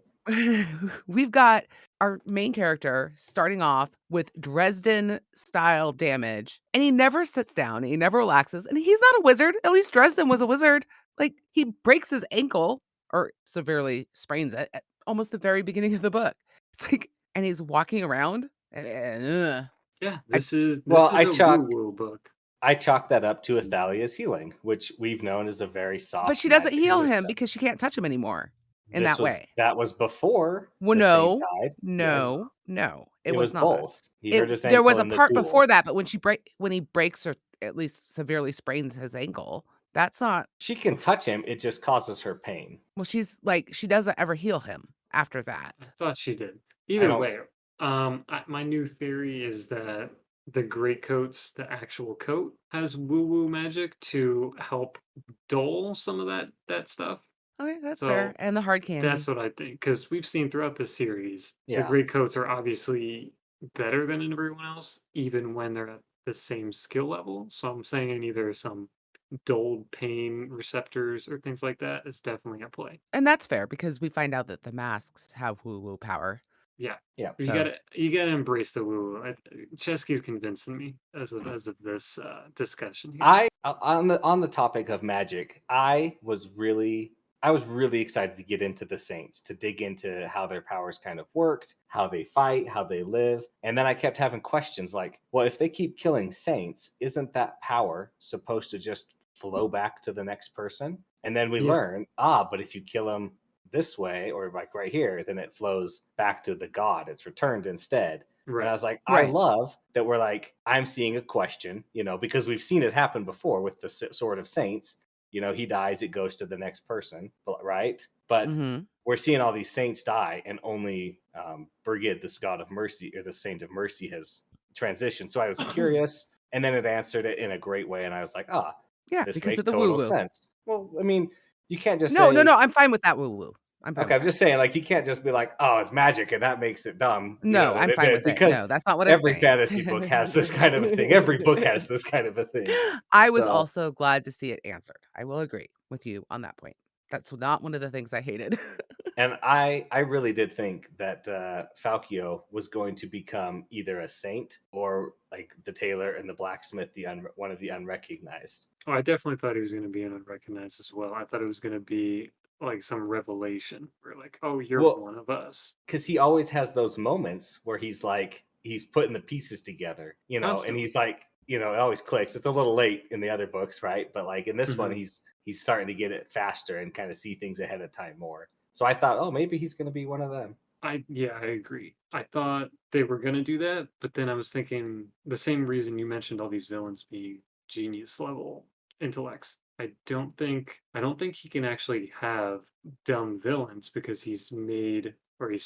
[SPEAKER 3] We've got our main character starting off with Dresden style damage, and he never sits down, he never relaxes, and he's not a wizard. At least Dresden was a wizard. Like he breaks his ankle or severely sprains it at almost the very beginning of the book. It's like, and he's walking around.
[SPEAKER 2] Yeah.
[SPEAKER 3] I,
[SPEAKER 1] Well,
[SPEAKER 2] This is a woo-woo book.
[SPEAKER 1] I chalk that up to Athalia's healing, which we've known is a very
[SPEAKER 3] but
[SPEAKER 1] soft
[SPEAKER 3] she doesn't
[SPEAKER 1] magic.
[SPEAKER 3] heal him because she can't touch him anymore in that way.
[SPEAKER 1] That was before
[SPEAKER 3] Well,
[SPEAKER 1] the saint
[SPEAKER 3] no,
[SPEAKER 1] died. Yes,
[SPEAKER 3] no, it
[SPEAKER 1] it
[SPEAKER 3] was
[SPEAKER 1] was
[SPEAKER 3] not.
[SPEAKER 1] both. He hurt his
[SPEAKER 3] There was
[SPEAKER 1] ankle
[SPEAKER 3] a
[SPEAKER 1] in the
[SPEAKER 3] part
[SPEAKER 1] duel.
[SPEAKER 3] before that, but when he breaks or at least severely sprains his ankle, that's not
[SPEAKER 1] She can touch him; it just causes her pain.
[SPEAKER 3] well, she's like she doesn't ever heal him after
[SPEAKER 2] I
[SPEAKER 3] that.
[SPEAKER 2] thought she did.
[SPEAKER 1] I
[SPEAKER 2] Either
[SPEAKER 1] don't.
[SPEAKER 2] way, my new theory is that the Greatcoats, the actual coat, has woo-woo magic to help dull some of that stuff.
[SPEAKER 3] Okay, that's fair.
[SPEAKER 2] So
[SPEAKER 3] And the hard
[SPEAKER 2] that's
[SPEAKER 3] candy.
[SPEAKER 2] what I think, because we've seen throughout the series, the
[SPEAKER 1] Yeah,
[SPEAKER 2] Greatcoats are obviously better than everyone else, even when they're at the same skill level. So I'm saying either some dulled pain receptors or things like that is definitely at play.
[SPEAKER 3] And that's fair because we find out that the masks have woo-woo power.
[SPEAKER 2] Yeah.
[SPEAKER 1] yeah.
[SPEAKER 3] So,
[SPEAKER 2] You gotta embrace the woo. Chesky's convincing me as of this discussion here.
[SPEAKER 1] On the topic of magic, I was really excited to get into the Saints, to dig into how their powers kind of worked, how they fight, how they live. And then I kept having questions like, well, if they keep killing Saints, isn't that power supposed to just flow back to the next person? And then we
[SPEAKER 2] Yeah,
[SPEAKER 1] learn, but if you kill them this way or like right here, then it flows back to the god. It's returned instead. And I
[SPEAKER 2] right.
[SPEAKER 1] was like, I
[SPEAKER 3] right.
[SPEAKER 1] love that we're like, I'm seeing a question, because we've seen it happen before with the Sword of Saints. He dies, it goes to the next person, right? But
[SPEAKER 3] Mhm.
[SPEAKER 1] we're seeing all these saints die, and only Brigid, this god of mercy, or the saint of mercy, has transitioned. So I was curious, and then it answered it in a great way, and I was like,
[SPEAKER 3] Yeah,
[SPEAKER 1] this
[SPEAKER 3] because
[SPEAKER 1] makes
[SPEAKER 3] of the
[SPEAKER 1] total
[SPEAKER 3] woo-woo.
[SPEAKER 1] sense. Well, I mean, you can't just
[SPEAKER 3] No,
[SPEAKER 1] say,
[SPEAKER 3] I'm fine with that woo-woo. I'm fine
[SPEAKER 1] okay,
[SPEAKER 3] with
[SPEAKER 1] I'm
[SPEAKER 3] that.
[SPEAKER 1] just saying, like, you can't just be like, oh, it's magic, and that makes it dumb,
[SPEAKER 3] No,
[SPEAKER 1] that
[SPEAKER 3] I'm
[SPEAKER 1] it
[SPEAKER 3] fine
[SPEAKER 1] did,
[SPEAKER 3] with it.
[SPEAKER 1] because
[SPEAKER 3] No, that's not what I'm
[SPEAKER 1] every
[SPEAKER 3] saying.
[SPEAKER 1] fantasy book has this kind of a thing. Every book has this kind of a thing.
[SPEAKER 3] I was
[SPEAKER 1] So
[SPEAKER 3] also glad to see it answered. I will agree with you on that point. That's not one of the things I hated.
[SPEAKER 1] And I really did think that Falkio was going to become either a saint or like the tailor and the blacksmith, one of the unrecognized.
[SPEAKER 2] Oh, I definitely thought he was gonna be an unrecognized as well. I thought it was gonna be like some revelation where like, oh, you're
[SPEAKER 1] Well,
[SPEAKER 2] one of us.
[SPEAKER 1] because he always has those moments where he's putting the pieces together, and
[SPEAKER 2] Constantly.
[SPEAKER 1] he's like, it always clicks. It's a little late in the other books, right? But like in this one,
[SPEAKER 2] Hmm.
[SPEAKER 1] he's starting to get it faster and kind of see things ahead of time more. So I thought, oh, maybe he's going to be one of them.
[SPEAKER 2] I agree. I thought they were gonna do that, but then I was thinking the same reason you mentioned all these villains being genius level intellects. I don't think he can actually have dumb villains because he's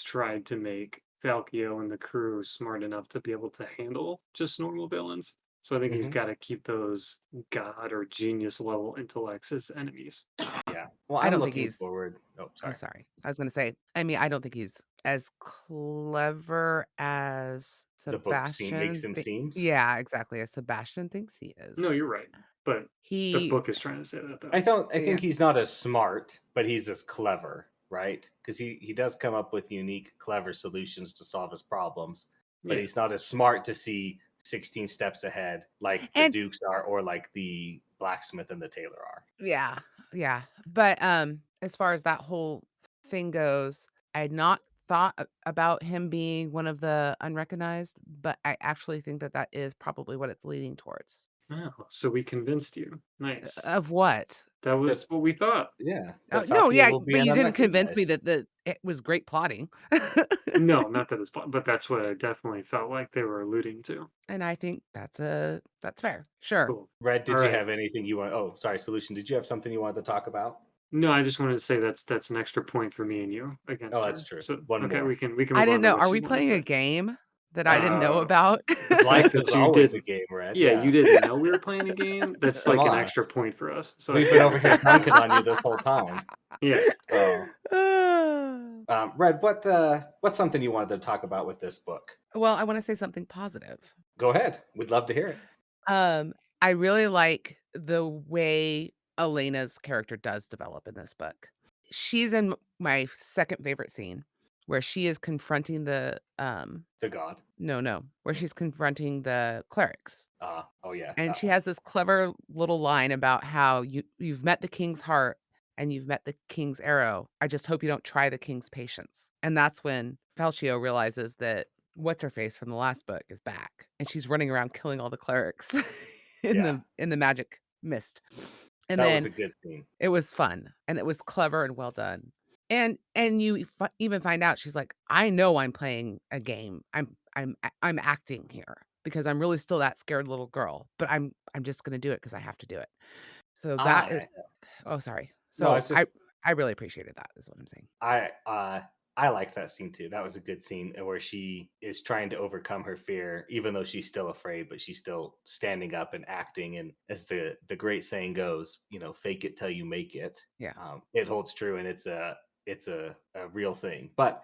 [SPEAKER 2] tried to make Falkio and the crew smart enough to be able to handle just normal villains. So I think he's
[SPEAKER 1] Hmm.
[SPEAKER 2] got to keep those god or genius level intellects as enemies.
[SPEAKER 1] Yeah. Well,
[SPEAKER 3] I
[SPEAKER 1] I'm
[SPEAKER 3] don't think
[SPEAKER 1] looking
[SPEAKER 3] he's
[SPEAKER 1] forward. Oh,
[SPEAKER 3] oh,
[SPEAKER 1] sorry.
[SPEAKER 3] sorry. I was gonna say, I mean, I don't think he's as clever as
[SPEAKER 1] The book makes
[SPEAKER 3] Sebastian
[SPEAKER 1] him seems.
[SPEAKER 3] yeah, exactly, as Sebastian thinks he
[SPEAKER 2] No,
[SPEAKER 3] is.
[SPEAKER 2] you're right. But the
[SPEAKER 3] He
[SPEAKER 2] book is trying to say that
[SPEAKER 1] I
[SPEAKER 2] though.
[SPEAKER 1] don't. I
[SPEAKER 3] yeah.
[SPEAKER 1] think he's not as smart, but he's as clever, right? Because he does come up with unique, clever solutions to solve his problems. But
[SPEAKER 2] Yeah.
[SPEAKER 1] he's not as smart to see 16 steps ahead like the
[SPEAKER 3] And
[SPEAKER 1] Dukes are, or like the blacksmith and the tailor are.
[SPEAKER 3] yeah, yeah. But as far as that whole thing goes, I had not thought about him being one of the unrecognized, but I actually think that that is probably what it's leading towards.
[SPEAKER 2] Oh, so we convinced you. Nice.
[SPEAKER 3] Of what?
[SPEAKER 2] That was
[SPEAKER 1] That
[SPEAKER 2] what we thought.
[SPEAKER 1] yeah,
[SPEAKER 3] Oh,
[SPEAKER 1] that
[SPEAKER 3] no,
[SPEAKER 1] Falkio
[SPEAKER 3] yeah,
[SPEAKER 1] will be
[SPEAKER 3] but
[SPEAKER 1] an
[SPEAKER 3] you didn't convince me
[SPEAKER 1] unrecognized.
[SPEAKER 3] that it was great plotting.
[SPEAKER 2] No, not that it's, but that's what I definitely felt like they were alluding to.
[SPEAKER 3] And I think that's fair. Sure.
[SPEAKER 2] Cool.
[SPEAKER 1] Red,
[SPEAKER 2] All
[SPEAKER 1] did you
[SPEAKER 2] right.
[SPEAKER 1] have anything you want? Oh, sorry, Solution. Did you have something you wanted to talk about?
[SPEAKER 2] No, I just wanted to say that's an extra point for me and you
[SPEAKER 1] Oh,
[SPEAKER 2] against
[SPEAKER 1] that's
[SPEAKER 2] her.
[SPEAKER 1] true.
[SPEAKER 2] So
[SPEAKER 1] One
[SPEAKER 2] okay,
[SPEAKER 1] more.
[SPEAKER 2] we can
[SPEAKER 3] I
[SPEAKER 2] move
[SPEAKER 3] didn't
[SPEAKER 2] on to
[SPEAKER 3] know.
[SPEAKER 2] what
[SPEAKER 3] Are
[SPEAKER 2] you
[SPEAKER 3] we
[SPEAKER 2] want to
[SPEAKER 3] playing a
[SPEAKER 2] say.
[SPEAKER 3] game that I didn't know
[SPEAKER 2] Uh,
[SPEAKER 3] about?
[SPEAKER 1] Life is
[SPEAKER 2] because you
[SPEAKER 1] always a
[SPEAKER 2] didn't.
[SPEAKER 1] game, Red.
[SPEAKER 2] Yeah,
[SPEAKER 1] Yeah,
[SPEAKER 2] you didn't know we were playing a game. That's
[SPEAKER 1] come
[SPEAKER 2] like an
[SPEAKER 1] on.
[SPEAKER 2] extra point for us. So I
[SPEAKER 1] We've been over
[SPEAKER 2] figured.
[SPEAKER 1] here dunking on you this whole time.
[SPEAKER 2] Yeah.
[SPEAKER 1] So,
[SPEAKER 3] Ah.
[SPEAKER 1] Red, what's something you wanted to talk about with this book?
[SPEAKER 3] Well, I want to say something positive.
[SPEAKER 1] Go ahead. We'd love to hear it.
[SPEAKER 3] I really like the way Elena's character does develop in this book. She's in my second favorite scene where she is confronting
[SPEAKER 1] The God.
[SPEAKER 3] no, where she's confronting the clerics.
[SPEAKER 1] Oh yeah,
[SPEAKER 3] And
[SPEAKER 1] that
[SPEAKER 3] she
[SPEAKER 1] one.
[SPEAKER 3] has this clever little line about how you've met the king's heart and you've met the king's arrow. I just hope you don't try the king's patience. And that's when Falchio realizes that what's her face from the last book is back and she's running around killing all the clerics
[SPEAKER 1] Yeah,
[SPEAKER 3] in the magic mist. And
[SPEAKER 1] that was
[SPEAKER 3] then
[SPEAKER 1] a good scene.
[SPEAKER 3] it was fun and it was clever and well done. And you even find out she's like, I know I'm playing a game. I'm acting here because I'm really still that scared little girl, but I'm just gonna do it because I have to do it. So that is,
[SPEAKER 1] I
[SPEAKER 3] oh, sorry.
[SPEAKER 1] no,
[SPEAKER 3] So
[SPEAKER 1] it's just
[SPEAKER 3] I really appreciated that is what I'm saying.
[SPEAKER 1] I liked that scene too. That was a good scene where she is trying to overcome her fear, even though she's still afraid, but she's still standing up and acting. And as the great saying goes, fake it till you make it.
[SPEAKER 3] Yeah.
[SPEAKER 1] It holds true, and it's a real thing. But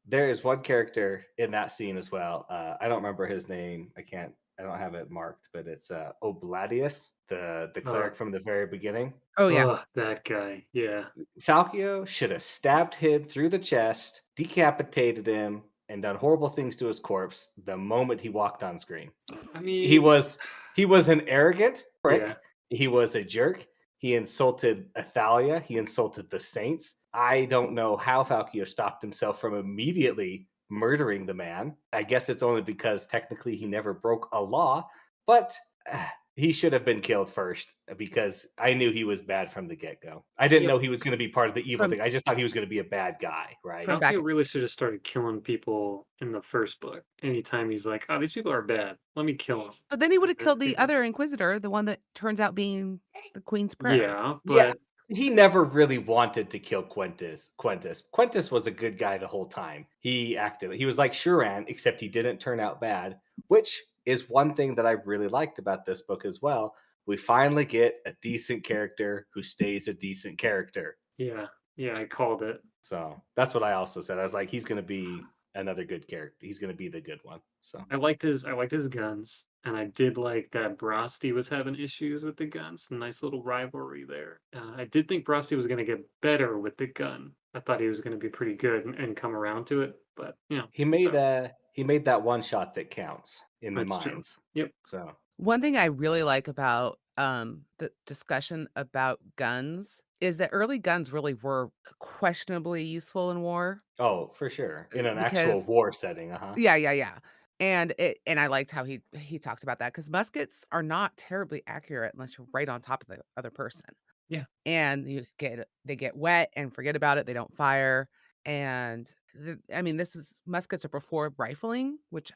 [SPEAKER 1] there is one character in that scene as well. I don't remember his name. I don't have it marked, but it's Obladius, the
[SPEAKER 2] Uh,
[SPEAKER 1] cleric from the very beginning.
[SPEAKER 3] Oh yeah.
[SPEAKER 2] that guy. Yeah.
[SPEAKER 1] Falkio should have stabbed him through the chest, decapitated him, and done horrible things to his corpse the moment he walked on screen.
[SPEAKER 2] I
[SPEAKER 1] He
[SPEAKER 2] mean,
[SPEAKER 1] was he was an arrogant
[SPEAKER 2] yeah.
[SPEAKER 1] prick. He was a jerk. He insulted Athalia. He insulted the saints. I don't know how Falkio stopped himself from immediately murdering the man. I guess it's only because technically he never broke a law, but he should have been killed first because I knew he was bad from the get-go. I didn't
[SPEAKER 2] Yep.
[SPEAKER 1] know he was going to be part of the evil
[SPEAKER 3] From
[SPEAKER 1] thing. I just thought he was going to be a bad guy, right?
[SPEAKER 3] From back
[SPEAKER 2] Falcao really should have started killing people in the first book. Anytime he's like, "Oh, these people are bad. Let me kill them."
[SPEAKER 3] but then he would have killed the other inquisitor, the one that turns out being the queen's prayer.
[SPEAKER 2] Yeah,
[SPEAKER 1] Yeah,
[SPEAKER 2] but
[SPEAKER 1] he never really wanted to kill Quentis was a good guy the whole time. He was like Shuran, except he didn't turn out bad, which is one thing that I really liked about this book as well. We finally get a decent character who stays a decent character.
[SPEAKER 2] yeah, I called it.
[SPEAKER 1] So that's what I also said. I was like, he's going to be another good character. He's going to be the good one. So
[SPEAKER 2] I liked his guns, and I did like that Brosty was having issues with the guns. Nice little rivalry there. I did think Brosty was going to get better with the gun. I thought he was going to be pretty good and come around to it, but
[SPEAKER 1] he
[SPEAKER 2] it's
[SPEAKER 1] made
[SPEAKER 2] all right.
[SPEAKER 1] he made that one shot that counts in the
[SPEAKER 2] That's true.
[SPEAKER 1] mines.
[SPEAKER 2] Yep.
[SPEAKER 1] So
[SPEAKER 3] One thing I really like about the discussion about guns is that early guns really were questionably useful in war.
[SPEAKER 1] oh, for sure. In an actual
[SPEAKER 3] Because
[SPEAKER 1] war setting, uh-huh.
[SPEAKER 3] yeah. And I liked how he talked about that because muskets are not terribly accurate unless you're right on top of the other person.
[SPEAKER 2] Yeah.
[SPEAKER 3] And they get wet and forget about it. They don't fire. And I mean, muskets are before rifling, which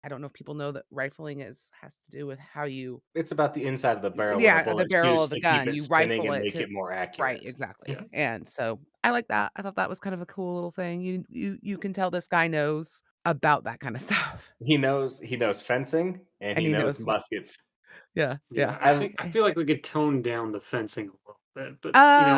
[SPEAKER 3] I don't know if people know that rifling has to do with how you
[SPEAKER 1] It's about the inside of the barrel when a
[SPEAKER 3] yeah, the
[SPEAKER 1] bullet
[SPEAKER 3] barrel
[SPEAKER 1] shoots
[SPEAKER 3] of the
[SPEAKER 1] to keep
[SPEAKER 3] gun,
[SPEAKER 1] it
[SPEAKER 3] you
[SPEAKER 1] spinning
[SPEAKER 3] rifle
[SPEAKER 1] and
[SPEAKER 3] it
[SPEAKER 1] make
[SPEAKER 3] to
[SPEAKER 1] it more
[SPEAKER 3] right,
[SPEAKER 1] accurate.
[SPEAKER 3] exactly.
[SPEAKER 2] Yeah.
[SPEAKER 3] And so I like that. I thought that was kind of a cool little thing. You can tell this guy knows about that kind of stuff.
[SPEAKER 1] He knows fencing and
[SPEAKER 3] And
[SPEAKER 1] he
[SPEAKER 3] he
[SPEAKER 1] knows
[SPEAKER 3] knows what
[SPEAKER 1] muskets.
[SPEAKER 3] yeah,
[SPEAKER 2] Yeah,
[SPEAKER 3] yeah.
[SPEAKER 1] I
[SPEAKER 2] I feel like we could tone down the fencing a little bit, but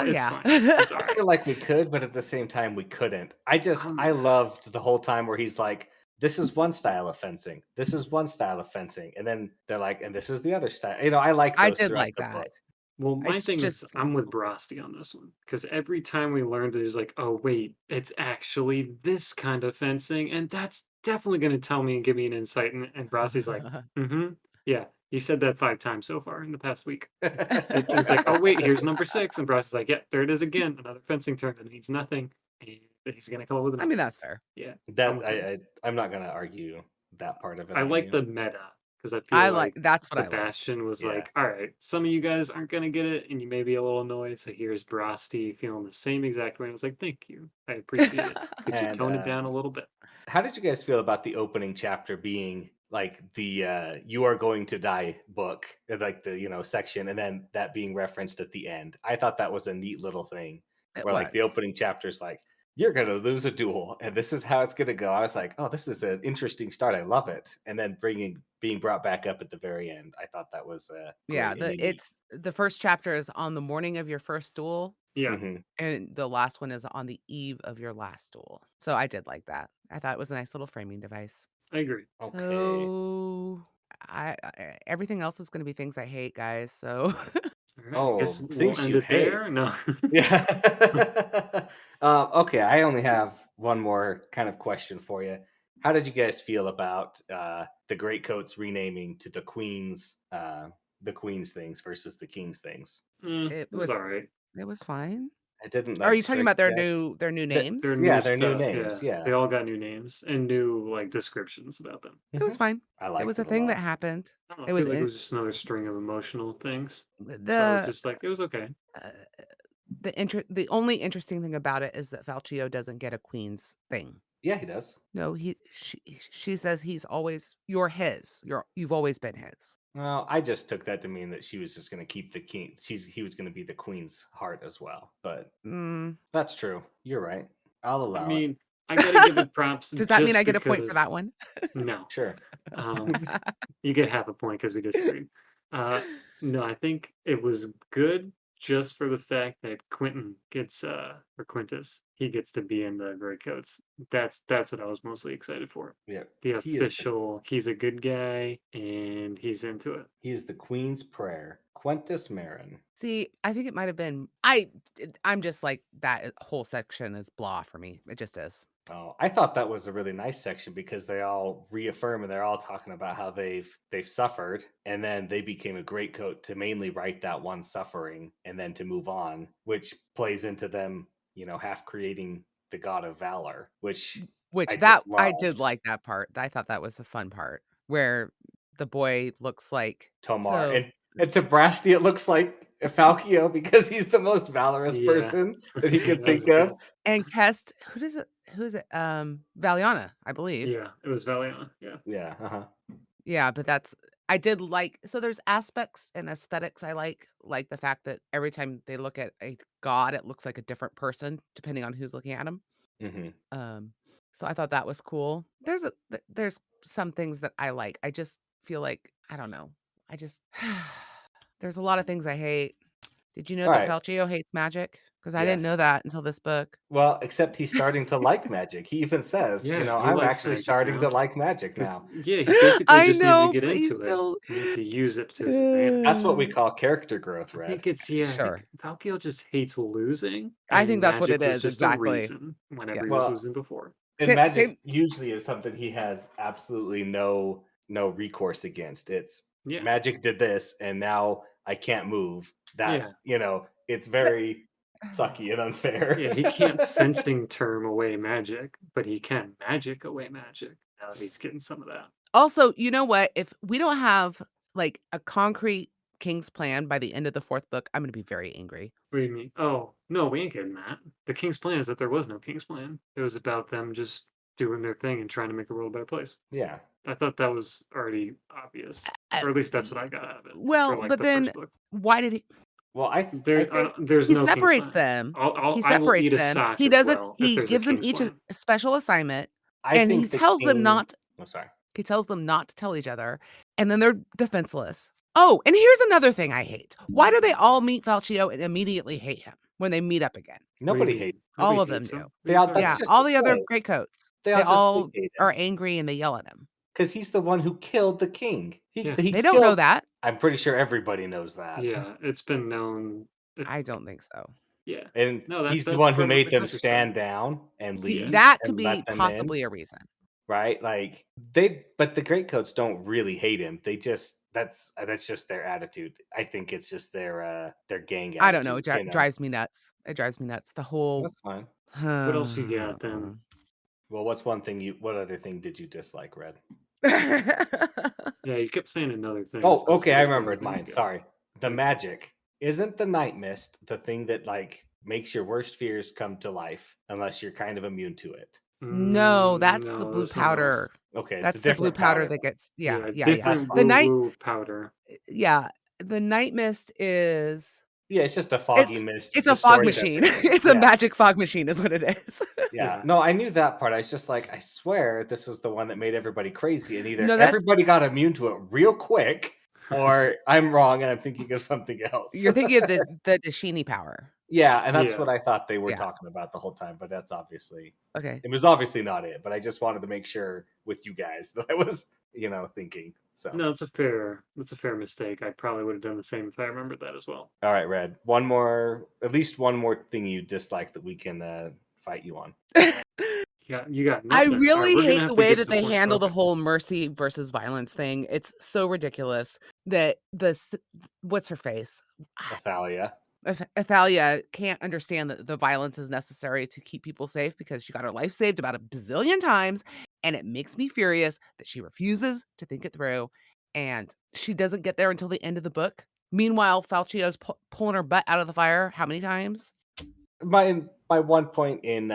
[SPEAKER 2] it's
[SPEAKER 3] Yeah.
[SPEAKER 2] fine. It's all
[SPEAKER 1] I
[SPEAKER 2] right.
[SPEAKER 1] feel like we could, but at the same time we couldn't. I
[SPEAKER 2] Um,
[SPEAKER 1] loved the whole time where he's like, this is one style of fencing. This is one style of fencing. And then they're like, and this is the other style. I like
[SPEAKER 3] I
[SPEAKER 1] those
[SPEAKER 3] did
[SPEAKER 1] throughout
[SPEAKER 3] like
[SPEAKER 1] the
[SPEAKER 3] that.
[SPEAKER 1] book.
[SPEAKER 2] well, my
[SPEAKER 3] It's
[SPEAKER 2] thing is,
[SPEAKER 3] just
[SPEAKER 2] I'm with Brosty on this one because every time we learned, there's like, oh wait, it's actually this kind of fencing, and that's definitely going to tell me and give me an insight. And Brosty's like, mm-hmm, yeah, you said that 5 times so far in the past week. It's like, oh wait, here's number 6, and Brosty's like, yeah, there it is again, another fencing term that means nothing, and he's going to come up with
[SPEAKER 3] I
[SPEAKER 2] another
[SPEAKER 3] mean,
[SPEAKER 2] one.
[SPEAKER 3] that's fair.
[SPEAKER 2] Yeah, I'm
[SPEAKER 1] That
[SPEAKER 2] with him.
[SPEAKER 1] I'm not gonna argue that part of it
[SPEAKER 2] I
[SPEAKER 1] on
[SPEAKER 2] like
[SPEAKER 1] you.
[SPEAKER 2] the meta because I feel
[SPEAKER 3] I like
[SPEAKER 2] like
[SPEAKER 3] that's what I liked.
[SPEAKER 2] Sebastian was
[SPEAKER 1] Yeah.
[SPEAKER 2] like, all right, some of you guys aren't gonna get it, and you may be a little annoyed. So here's Brasti feeling the same exact way. I was like, thank you, I appreciate it. Could you
[SPEAKER 1] And
[SPEAKER 2] tone it down a little bit?
[SPEAKER 1] how did you guys feel about the opening chapter being like the "You Are Going to Die" book, or like the section, and then that being referenced at the end? I thought that was a neat little thing,
[SPEAKER 3] It
[SPEAKER 1] where like the
[SPEAKER 3] was.
[SPEAKER 1] opening chapter's like, "You're gonna lose a duel, and this is how it's gonna go." I was like, "Oh, this is an interesting start. I love it." And then being brought back up at the very end, I thought that was
[SPEAKER 3] Yeah,
[SPEAKER 1] great and unique.
[SPEAKER 3] the first chapter is on the morning of your first duel,
[SPEAKER 2] Yeah,
[SPEAKER 1] Hmm.
[SPEAKER 3] and the last one is on the eve of your last duel. So I did like that. I thought it was a nice little framing device.
[SPEAKER 2] I agree.
[SPEAKER 1] Okay.
[SPEAKER 3] So everything else is going to be things I hate, guys. So
[SPEAKER 2] All right, I guess
[SPEAKER 1] Oh,
[SPEAKER 2] we'll
[SPEAKER 1] things
[SPEAKER 2] end
[SPEAKER 1] you
[SPEAKER 2] it
[SPEAKER 1] hate.
[SPEAKER 2] there. No.
[SPEAKER 1] Yeah. Okay, I only have one more kind of question for you. How did you guys feel about the Greatcoats renaming to the Queen's things versus the King's things?
[SPEAKER 3] it
[SPEAKER 2] It was
[SPEAKER 3] was
[SPEAKER 2] all right.
[SPEAKER 3] it was fine.
[SPEAKER 1] It didn't
[SPEAKER 3] Are
[SPEAKER 1] like
[SPEAKER 3] you talking
[SPEAKER 1] strike
[SPEAKER 3] about
[SPEAKER 1] you guys.
[SPEAKER 3] their new
[SPEAKER 2] Their
[SPEAKER 3] names?
[SPEAKER 2] new
[SPEAKER 1] Yeah, their new
[SPEAKER 2] stuff,
[SPEAKER 1] names.
[SPEAKER 2] yeah.
[SPEAKER 1] Yeah.
[SPEAKER 2] They all got new names and new like descriptions about them.
[SPEAKER 3] It was
[SPEAKER 1] Hmm.
[SPEAKER 3] fine.
[SPEAKER 1] I
[SPEAKER 3] It
[SPEAKER 1] liked
[SPEAKER 3] was a
[SPEAKER 1] it a
[SPEAKER 3] thing that
[SPEAKER 1] lot.
[SPEAKER 3] happened.
[SPEAKER 2] I don't know,
[SPEAKER 3] It
[SPEAKER 2] I feel
[SPEAKER 3] was
[SPEAKER 2] like it
[SPEAKER 3] in
[SPEAKER 2] was just another string of emotional things. So I was
[SPEAKER 3] the
[SPEAKER 2] just like, it was okay.
[SPEAKER 3] uh, the only interesting thing about it is that Falchio doesn't get a queen's thing.
[SPEAKER 1] Yeah, he does.
[SPEAKER 3] No, she says he's always you're his. You've always been his.
[SPEAKER 1] Well, I just took that to mean that she was just going to keep the king. He was going to be the Queen's heart as well. But
[SPEAKER 3] Mm.
[SPEAKER 1] that's true. You're right. I'll
[SPEAKER 2] I
[SPEAKER 1] allow it.
[SPEAKER 2] mean, I gotta give it props
[SPEAKER 3] Does that mean I
[SPEAKER 2] just
[SPEAKER 3] get a point for
[SPEAKER 2] because
[SPEAKER 3] that one?
[SPEAKER 2] no.
[SPEAKER 1] Sure.
[SPEAKER 2] Um, you get half a point because we disagreed. Uh, no, I think it was good just for the fact that Quentin gets or Quintus, he gets to be in the Gray Coats. That's what I was mostly excited for.
[SPEAKER 1] Yeah.
[SPEAKER 2] The
[SPEAKER 1] He is the
[SPEAKER 2] official, he's a good guy and he's into it.
[SPEAKER 1] He is the Queen's prayer. Quentus Marin.
[SPEAKER 3] See, I think it might have been I'm just like that whole section is blah for me. It just is.
[SPEAKER 1] Oh, I thought that was a really nice section because they all reaffirm and they're all talking about how they've suffered, and then they became a great coat to mainly right that one suffering and then to move on, which plays into them, half creating the god of valor, which
[SPEAKER 3] Which
[SPEAKER 1] I
[SPEAKER 3] that
[SPEAKER 1] just
[SPEAKER 3] I did
[SPEAKER 1] loved.
[SPEAKER 3] like that part. I thought that was a fun part where the boy looks like
[SPEAKER 1] Tomar.
[SPEAKER 3] so
[SPEAKER 1] And to Brasti, it looks like Falchio because he's the most valorous
[SPEAKER 2] Yeah,
[SPEAKER 1] person that he could
[SPEAKER 2] that was
[SPEAKER 1] think of.
[SPEAKER 2] good.
[SPEAKER 3] and Kest, who is it? Valiana, I believe.
[SPEAKER 2] Yeah, it was Valiant. Yeah.
[SPEAKER 1] Yeah. Uh-huh.
[SPEAKER 3] Yeah, but I did like so there's aspects and aesthetics I like the fact that every time they look at a god, it looks like a different person depending on who's looking at him.
[SPEAKER 1] Hmm.
[SPEAKER 3] Um, so I thought that was cool. There's some things that I like. I just feel like I don't know. I just there's a lot of things I hate. Did you know
[SPEAKER 1] All
[SPEAKER 3] that
[SPEAKER 1] right.
[SPEAKER 3] Falchio hates magic? Because I didn't
[SPEAKER 1] Yes.
[SPEAKER 3] know that until this book.
[SPEAKER 1] Well, except he's starting to like magic. He even says,
[SPEAKER 2] Yeah, he
[SPEAKER 1] I'm
[SPEAKER 2] likes
[SPEAKER 1] actually
[SPEAKER 2] magic
[SPEAKER 1] starting to
[SPEAKER 2] now.
[SPEAKER 1] like magic
[SPEAKER 2] Because
[SPEAKER 1] now.
[SPEAKER 2] yeah, he basically
[SPEAKER 3] I
[SPEAKER 2] just needs to
[SPEAKER 3] know,
[SPEAKER 2] get
[SPEAKER 3] but he's
[SPEAKER 2] into it.
[SPEAKER 3] still
[SPEAKER 2] He needs to use it to his
[SPEAKER 1] That's what
[SPEAKER 2] advantage.
[SPEAKER 1] we call character growth,
[SPEAKER 2] I
[SPEAKER 1] Red.
[SPEAKER 2] think it's yeah, I think
[SPEAKER 3] sure.
[SPEAKER 2] Valkyrie just hates losing,
[SPEAKER 3] I think
[SPEAKER 2] and
[SPEAKER 3] that's what it
[SPEAKER 2] magic was
[SPEAKER 3] is
[SPEAKER 2] just a
[SPEAKER 3] exactly.
[SPEAKER 2] reason whenever he was
[SPEAKER 3] Yes.
[SPEAKER 1] Well,
[SPEAKER 2] losing before.
[SPEAKER 1] and
[SPEAKER 3] Same.
[SPEAKER 1] magic usually is something he has absolutely no recourse against. It's
[SPEAKER 2] Yeah,
[SPEAKER 1] magic did this and now I can't move.
[SPEAKER 2] yeah,
[SPEAKER 1] It's very sucky and
[SPEAKER 2] yeah.
[SPEAKER 1] unfair.
[SPEAKER 2] He can't fencing term away magic, but he can magic away magic. Now that he's getting some of that.
[SPEAKER 3] Also, you know what? If we don't have like a concrete king's plan by the end of the fourth book, I'm going to be very angry.
[SPEAKER 2] What do you mean? Oh no, we ain't getting that. The king's plan is that there was no king's plan. It was about them just doing their thing and trying to make the world a better place.
[SPEAKER 1] Yeah.
[SPEAKER 2] I thought that was already obvious,
[SPEAKER 3] Uh,
[SPEAKER 2] or at least that's
[SPEAKER 3] y-
[SPEAKER 2] what I got out of it for
[SPEAKER 3] well,
[SPEAKER 2] like
[SPEAKER 3] but
[SPEAKER 2] the first
[SPEAKER 3] then
[SPEAKER 2] book.
[SPEAKER 3] why did he?
[SPEAKER 1] Well, I think
[SPEAKER 2] There's
[SPEAKER 3] He
[SPEAKER 2] no king's
[SPEAKER 3] separates
[SPEAKER 2] plan.
[SPEAKER 3] them. He
[SPEAKER 2] I will
[SPEAKER 3] separates
[SPEAKER 2] eat a
[SPEAKER 3] them.
[SPEAKER 2] sock
[SPEAKER 3] He
[SPEAKER 2] as
[SPEAKER 3] doesn't.
[SPEAKER 2] well if
[SPEAKER 3] He
[SPEAKER 2] there's a
[SPEAKER 3] gives them
[SPEAKER 2] king's
[SPEAKER 3] each a
[SPEAKER 2] plan.
[SPEAKER 3] special assignment,
[SPEAKER 1] I
[SPEAKER 3] and he
[SPEAKER 1] think the
[SPEAKER 3] tells them
[SPEAKER 1] king.
[SPEAKER 3] not.
[SPEAKER 1] I'm sorry.
[SPEAKER 3] He tells them not to tell each other, and then they're defenseless. Oh, and here's another thing I hate. Why do they all meet Falchio and immediately hate him when they meet up again?
[SPEAKER 2] What do you
[SPEAKER 1] Nobody hates.
[SPEAKER 2] mean?
[SPEAKER 3] All
[SPEAKER 2] Nobody
[SPEAKER 3] of them
[SPEAKER 2] hates
[SPEAKER 3] do.
[SPEAKER 2] him. What are
[SPEAKER 1] They
[SPEAKER 2] you
[SPEAKER 1] all.
[SPEAKER 2] talking
[SPEAKER 1] That's
[SPEAKER 3] Yeah,
[SPEAKER 2] about?
[SPEAKER 1] just
[SPEAKER 3] all
[SPEAKER 1] the
[SPEAKER 3] the other
[SPEAKER 1] way.
[SPEAKER 3] great coats.
[SPEAKER 1] They
[SPEAKER 3] They
[SPEAKER 1] all just
[SPEAKER 3] all
[SPEAKER 1] hate
[SPEAKER 3] are
[SPEAKER 1] him
[SPEAKER 3] angry and they yell at him.
[SPEAKER 1] because he's the one who killed the king.
[SPEAKER 2] Yeah,
[SPEAKER 1] He
[SPEAKER 3] They don't know
[SPEAKER 1] killed.
[SPEAKER 3] that.
[SPEAKER 1] I'm pretty sure everybody knows that.
[SPEAKER 2] yeah. It's been known.
[SPEAKER 3] I
[SPEAKER 2] It's
[SPEAKER 3] don't think so.
[SPEAKER 2] yeah.
[SPEAKER 1] And
[SPEAKER 2] No,
[SPEAKER 1] he's the
[SPEAKER 2] that's
[SPEAKER 1] one who
[SPEAKER 2] part of
[SPEAKER 1] made
[SPEAKER 2] the
[SPEAKER 1] them
[SPEAKER 2] countryside.
[SPEAKER 1] stand down and
[SPEAKER 2] Yeah,
[SPEAKER 1] leave
[SPEAKER 3] That could
[SPEAKER 1] and
[SPEAKER 3] be
[SPEAKER 1] let them in,
[SPEAKER 3] possibly a reason.
[SPEAKER 1] right? Like but the Greatcoats don't really hate him. They just that's just their attitude. I think it's just their gang
[SPEAKER 3] I don't know. It
[SPEAKER 1] attitude.
[SPEAKER 3] drives me nuts. It drives me nuts. The whole.
[SPEAKER 1] That's fine.
[SPEAKER 2] what else you got then?
[SPEAKER 1] Well, what other thing did you dislike, Red?
[SPEAKER 2] Yeah, you kept saying another thing,
[SPEAKER 1] Oh,
[SPEAKER 2] so I was
[SPEAKER 1] okay, I
[SPEAKER 2] just letting
[SPEAKER 1] remembered
[SPEAKER 2] things
[SPEAKER 1] mine.
[SPEAKER 2] go.
[SPEAKER 1] Sorry. The
[SPEAKER 2] Okay.
[SPEAKER 1] magic. Isn't the night mist the thing that like makes your worst fears come to life unless you're kind of immune to it?
[SPEAKER 3] No, that's the
[SPEAKER 2] No,
[SPEAKER 3] blue
[SPEAKER 2] that's something else.
[SPEAKER 3] powder.
[SPEAKER 1] Okay, it's a
[SPEAKER 3] That's the blue
[SPEAKER 1] different
[SPEAKER 3] powder
[SPEAKER 1] powder
[SPEAKER 3] that
[SPEAKER 1] then.
[SPEAKER 3] gets
[SPEAKER 2] Yeah,
[SPEAKER 1] That's
[SPEAKER 2] different
[SPEAKER 3] The
[SPEAKER 1] fine.
[SPEAKER 3] night
[SPEAKER 2] woo-woo powder.
[SPEAKER 3] yeah, the night mist is
[SPEAKER 1] Yeah, it's just a foggy mist
[SPEAKER 3] it's a fog
[SPEAKER 1] distorts
[SPEAKER 3] machine.
[SPEAKER 1] everything.
[SPEAKER 3] It's a
[SPEAKER 1] Yeah.
[SPEAKER 3] magic fog machine is what it is.
[SPEAKER 1] Yeah.
[SPEAKER 2] Yeah.
[SPEAKER 1] No, I knew that part. I was just like, I swear this is the one that made everybody crazy. And either
[SPEAKER 3] No, that's
[SPEAKER 1] everybody got immune to it real quick, or I'm wrong and I'm thinking of something else.
[SPEAKER 3] you're thinking of the Dashini power.
[SPEAKER 1] Yeah, and that's
[SPEAKER 2] Yeah.
[SPEAKER 1] what I thought they were
[SPEAKER 3] Yeah.
[SPEAKER 1] talking about the whole time, but that's obviously
[SPEAKER 3] Okay.
[SPEAKER 1] it was obviously not it. But I just wanted to make sure with you guys that I was, thinking. So
[SPEAKER 2] No, that's a fair mistake. I probably would have done the same if I remembered that as well.
[SPEAKER 1] all right, Red. At least one more thing you dislike that we can fight you on.
[SPEAKER 2] You got
[SPEAKER 3] I
[SPEAKER 2] nothing. All right,
[SPEAKER 3] really
[SPEAKER 2] we're gonna
[SPEAKER 3] hate
[SPEAKER 2] have
[SPEAKER 3] the
[SPEAKER 2] to
[SPEAKER 3] way
[SPEAKER 2] get
[SPEAKER 3] that they
[SPEAKER 2] support.
[SPEAKER 3] handle the
[SPEAKER 2] Okay.
[SPEAKER 3] whole mercy versus violence thing. It's so ridiculous that what's her face?
[SPEAKER 1] Athalia.
[SPEAKER 3] Athalia can't understand that the violence is necessary to keep people safe because she got her life saved about a bazillion times, and it makes me furious that she refuses to think it through, and she doesn't get there until the end of the book. Meanwhile, Falchio's pulling her butt out of the fire how many times?
[SPEAKER 1] My one point in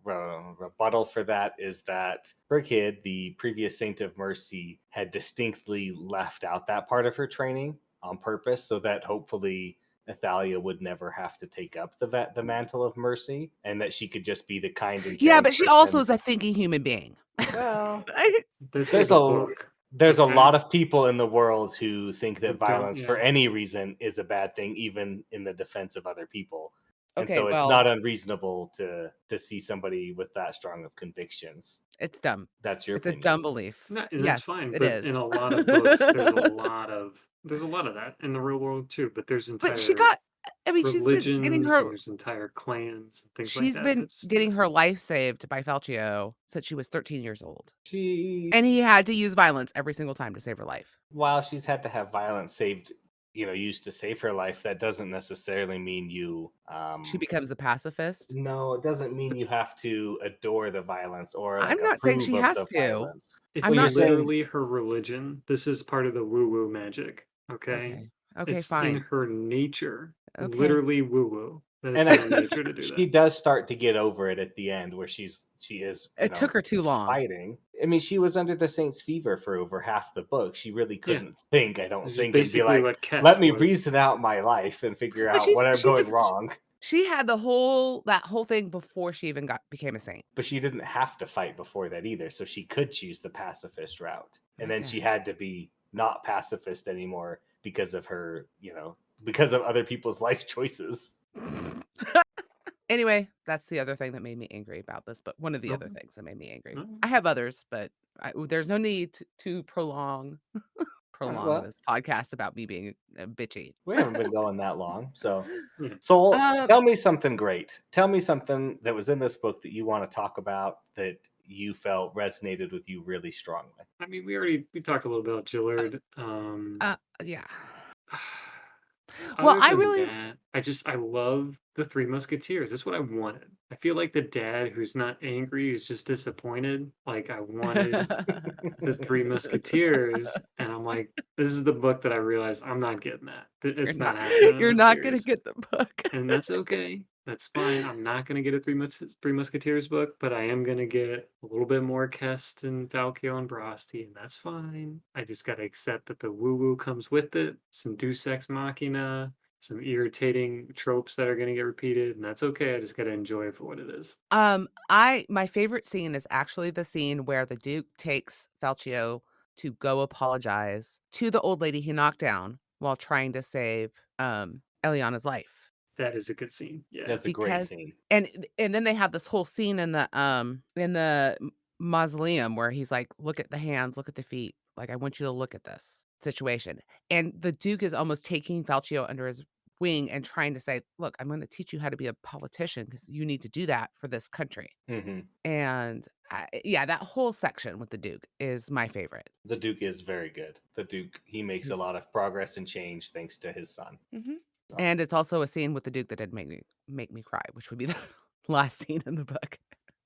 [SPEAKER 1] rebuttal for that is that her kid, the previous Saint of Mercy, had distinctly left out that part of her training on purpose, so that hopefully Athalia would never have to take up the mantle of mercy, and that she could just be the kind and
[SPEAKER 3] Yeah,
[SPEAKER 1] caring
[SPEAKER 3] but she also
[SPEAKER 1] person.
[SPEAKER 3] is a thinking human being.
[SPEAKER 1] Well,
[SPEAKER 2] This
[SPEAKER 1] there's
[SPEAKER 2] is a
[SPEAKER 1] a
[SPEAKER 2] book.
[SPEAKER 1] there's a
[SPEAKER 2] Okay.
[SPEAKER 1] lot of people in the world who think
[SPEAKER 2] Who
[SPEAKER 1] that
[SPEAKER 2] don't
[SPEAKER 1] violence for
[SPEAKER 2] yeah.
[SPEAKER 1] any reason is a bad thing, even in the defense of other people. And
[SPEAKER 3] Okay,
[SPEAKER 1] so it's
[SPEAKER 3] well,
[SPEAKER 1] not unreasonable to see somebody with that strong of convictions.
[SPEAKER 3] it's dumb.
[SPEAKER 1] That's your
[SPEAKER 3] It's a
[SPEAKER 1] opinion.
[SPEAKER 3] dumb belief.
[SPEAKER 2] No, and that's
[SPEAKER 3] Yes,
[SPEAKER 2] fine,
[SPEAKER 3] it
[SPEAKER 2] but
[SPEAKER 3] is.
[SPEAKER 2] in a lot of books, there's a lot of that in the real world too. But there's
[SPEAKER 3] But she
[SPEAKER 2] entire
[SPEAKER 3] got I mean,
[SPEAKER 2] religions and there's entire clans and things like
[SPEAKER 3] she's
[SPEAKER 2] that.
[SPEAKER 3] been
[SPEAKER 2] That just
[SPEAKER 3] getting her life saved by Falchio since she was 13 years old.
[SPEAKER 1] She
[SPEAKER 3] And he had to use violence every single time to save her life.
[SPEAKER 1] While she's had to have violence used to save her life, that doesn't necessarily mean you
[SPEAKER 3] She becomes a pacifist.
[SPEAKER 1] no, it doesn't mean you have to adore the violence or like
[SPEAKER 3] I'm not saying
[SPEAKER 1] approve
[SPEAKER 3] she
[SPEAKER 1] of
[SPEAKER 3] has
[SPEAKER 1] the
[SPEAKER 3] to.
[SPEAKER 1] violence.
[SPEAKER 2] it's
[SPEAKER 3] I'm
[SPEAKER 1] Well, you're
[SPEAKER 3] not
[SPEAKER 1] saying
[SPEAKER 2] literally her religion. This is part of the woo-woo magic. Okay.
[SPEAKER 3] Okay. Okay,
[SPEAKER 2] It's in
[SPEAKER 3] fine.
[SPEAKER 2] her nature.
[SPEAKER 3] Okay.
[SPEAKER 2] Literally woo-woo. That it's
[SPEAKER 1] and
[SPEAKER 2] in
[SPEAKER 1] I
[SPEAKER 2] her
[SPEAKER 1] think
[SPEAKER 2] nature to do
[SPEAKER 1] she
[SPEAKER 2] that.
[SPEAKER 1] does start to get over it at the end where she is,
[SPEAKER 3] It took her too long.
[SPEAKER 1] fighting. I mean, she was under the Saint's fever for over half the book. She really
[SPEAKER 2] Yeah.
[SPEAKER 1] couldn't think, I don't
[SPEAKER 2] This is
[SPEAKER 1] think, and be
[SPEAKER 2] basically
[SPEAKER 1] like,
[SPEAKER 2] what
[SPEAKER 1] let
[SPEAKER 2] Kest
[SPEAKER 1] me
[SPEAKER 2] was.
[SPEAKER 1] reason out my life and figure
[SPEAKER 3] But
[SPEAKER 1] out what I'm going wrong.
[SPEAKER 3] she had that whole thing before she even became a saint.
[SPEAKER 1] But she didn't have to fight before that either, so she could choose the pacifist route. And
[SPEAKER 3] I
[SPEAKER 1] then she
[SPEAKER 3] guess.
[SPEAKER 1] had to be not pacifist anymore because of her, because of other people's life choices.
[SPEAKER 3] Anyway, that's the other thing that made me angry about this, but one of the other
[SPEAKER 2] Okay.
[SPEAKER 3] things that made me angry.
[SPEAKER 2] Alright.
[SPEAKER 3] I have others, but there's no need to prolong
[SPEAKER 1] Well,
[SPEAKER 3] this podcast about me being bitchy.
[SPEAKER 1] we haven't been going that long. So,
[SPEAKER 2] Yeah.
[SPEAKER 1] Soul,
[SPEAKER 3] Um,
[SPEAKER 1] tell me something great. Tell me something that was in this book that you want to talk about that you felt resonated with you really strongly.
[SPEAKER 2] I mean, we talked a little about Gillard.
[SPEAKER 3] Yeah. Well,
[SPEAKER 2] Other
[SPEAKER 3] I
[SPEAKER 2] than
[SPEAKER 3] really
[SPEAKER 2] that, I love the Three Musketeers. That's what I wanted. I feel like the dad who's not angry, who's just disappointed. Like I wanted the Three Musketeers, and I'm like, this is the book that I realized I'm not getting that. It's not happening in
[SPEAKER 3] you're
[SPEAKER 2] this
[SPEAKER 3] not gonna
[SPEAKER 2] series,
[SPEAKER 3] get the book.
[SPEAKER 2] and that's okay. That's fine. I'm not gonna get a Three Musketeers book, but I am gonna get a little bit more Kest and Falchio and Brasti, and that's fine. I just gotta accept that the woo woo comes with it. Some Deus Ex Machina, some irritating tropes that are gonna get repeated, and that's okay. I just gotta enjoy it for what it is.
[SPEAKER 3] My favorite scene is actually the scene where the Duke takes Falchio to go apologize to the old lady he knocked down while trying to save Eliana's life.
[SPEAKER 2] That is a good scene. Yeah.
[SPEAKER 1] That's a great
[SPEAKER 3] Because
[SPEAKER 1] scene.
[SPEAKER 3] and then they have this whole scene in the mausoleum where he's like, look at the hands, look at the feet. Like, I want you to look at this situation. And the Duke is almost taking Falchio under his wing and trying to say, look, I'm going to teach you how to be a politician because you need to do that for this country.
[SPEAKER 1] Mm-hmm.
[SPEAKER 3] And yeah, that whole section with the Duke is my favorite.
[SPEAKER 1] The Duke is very good. The Duke, he makes a
[SPEAKER 3] He's-
[SPEAKER 1] lot of progress and change thanks to his son. So.
[SPEAKER 3] And it's also a scene with the Duke that did make me cry, which would be the last scene in the book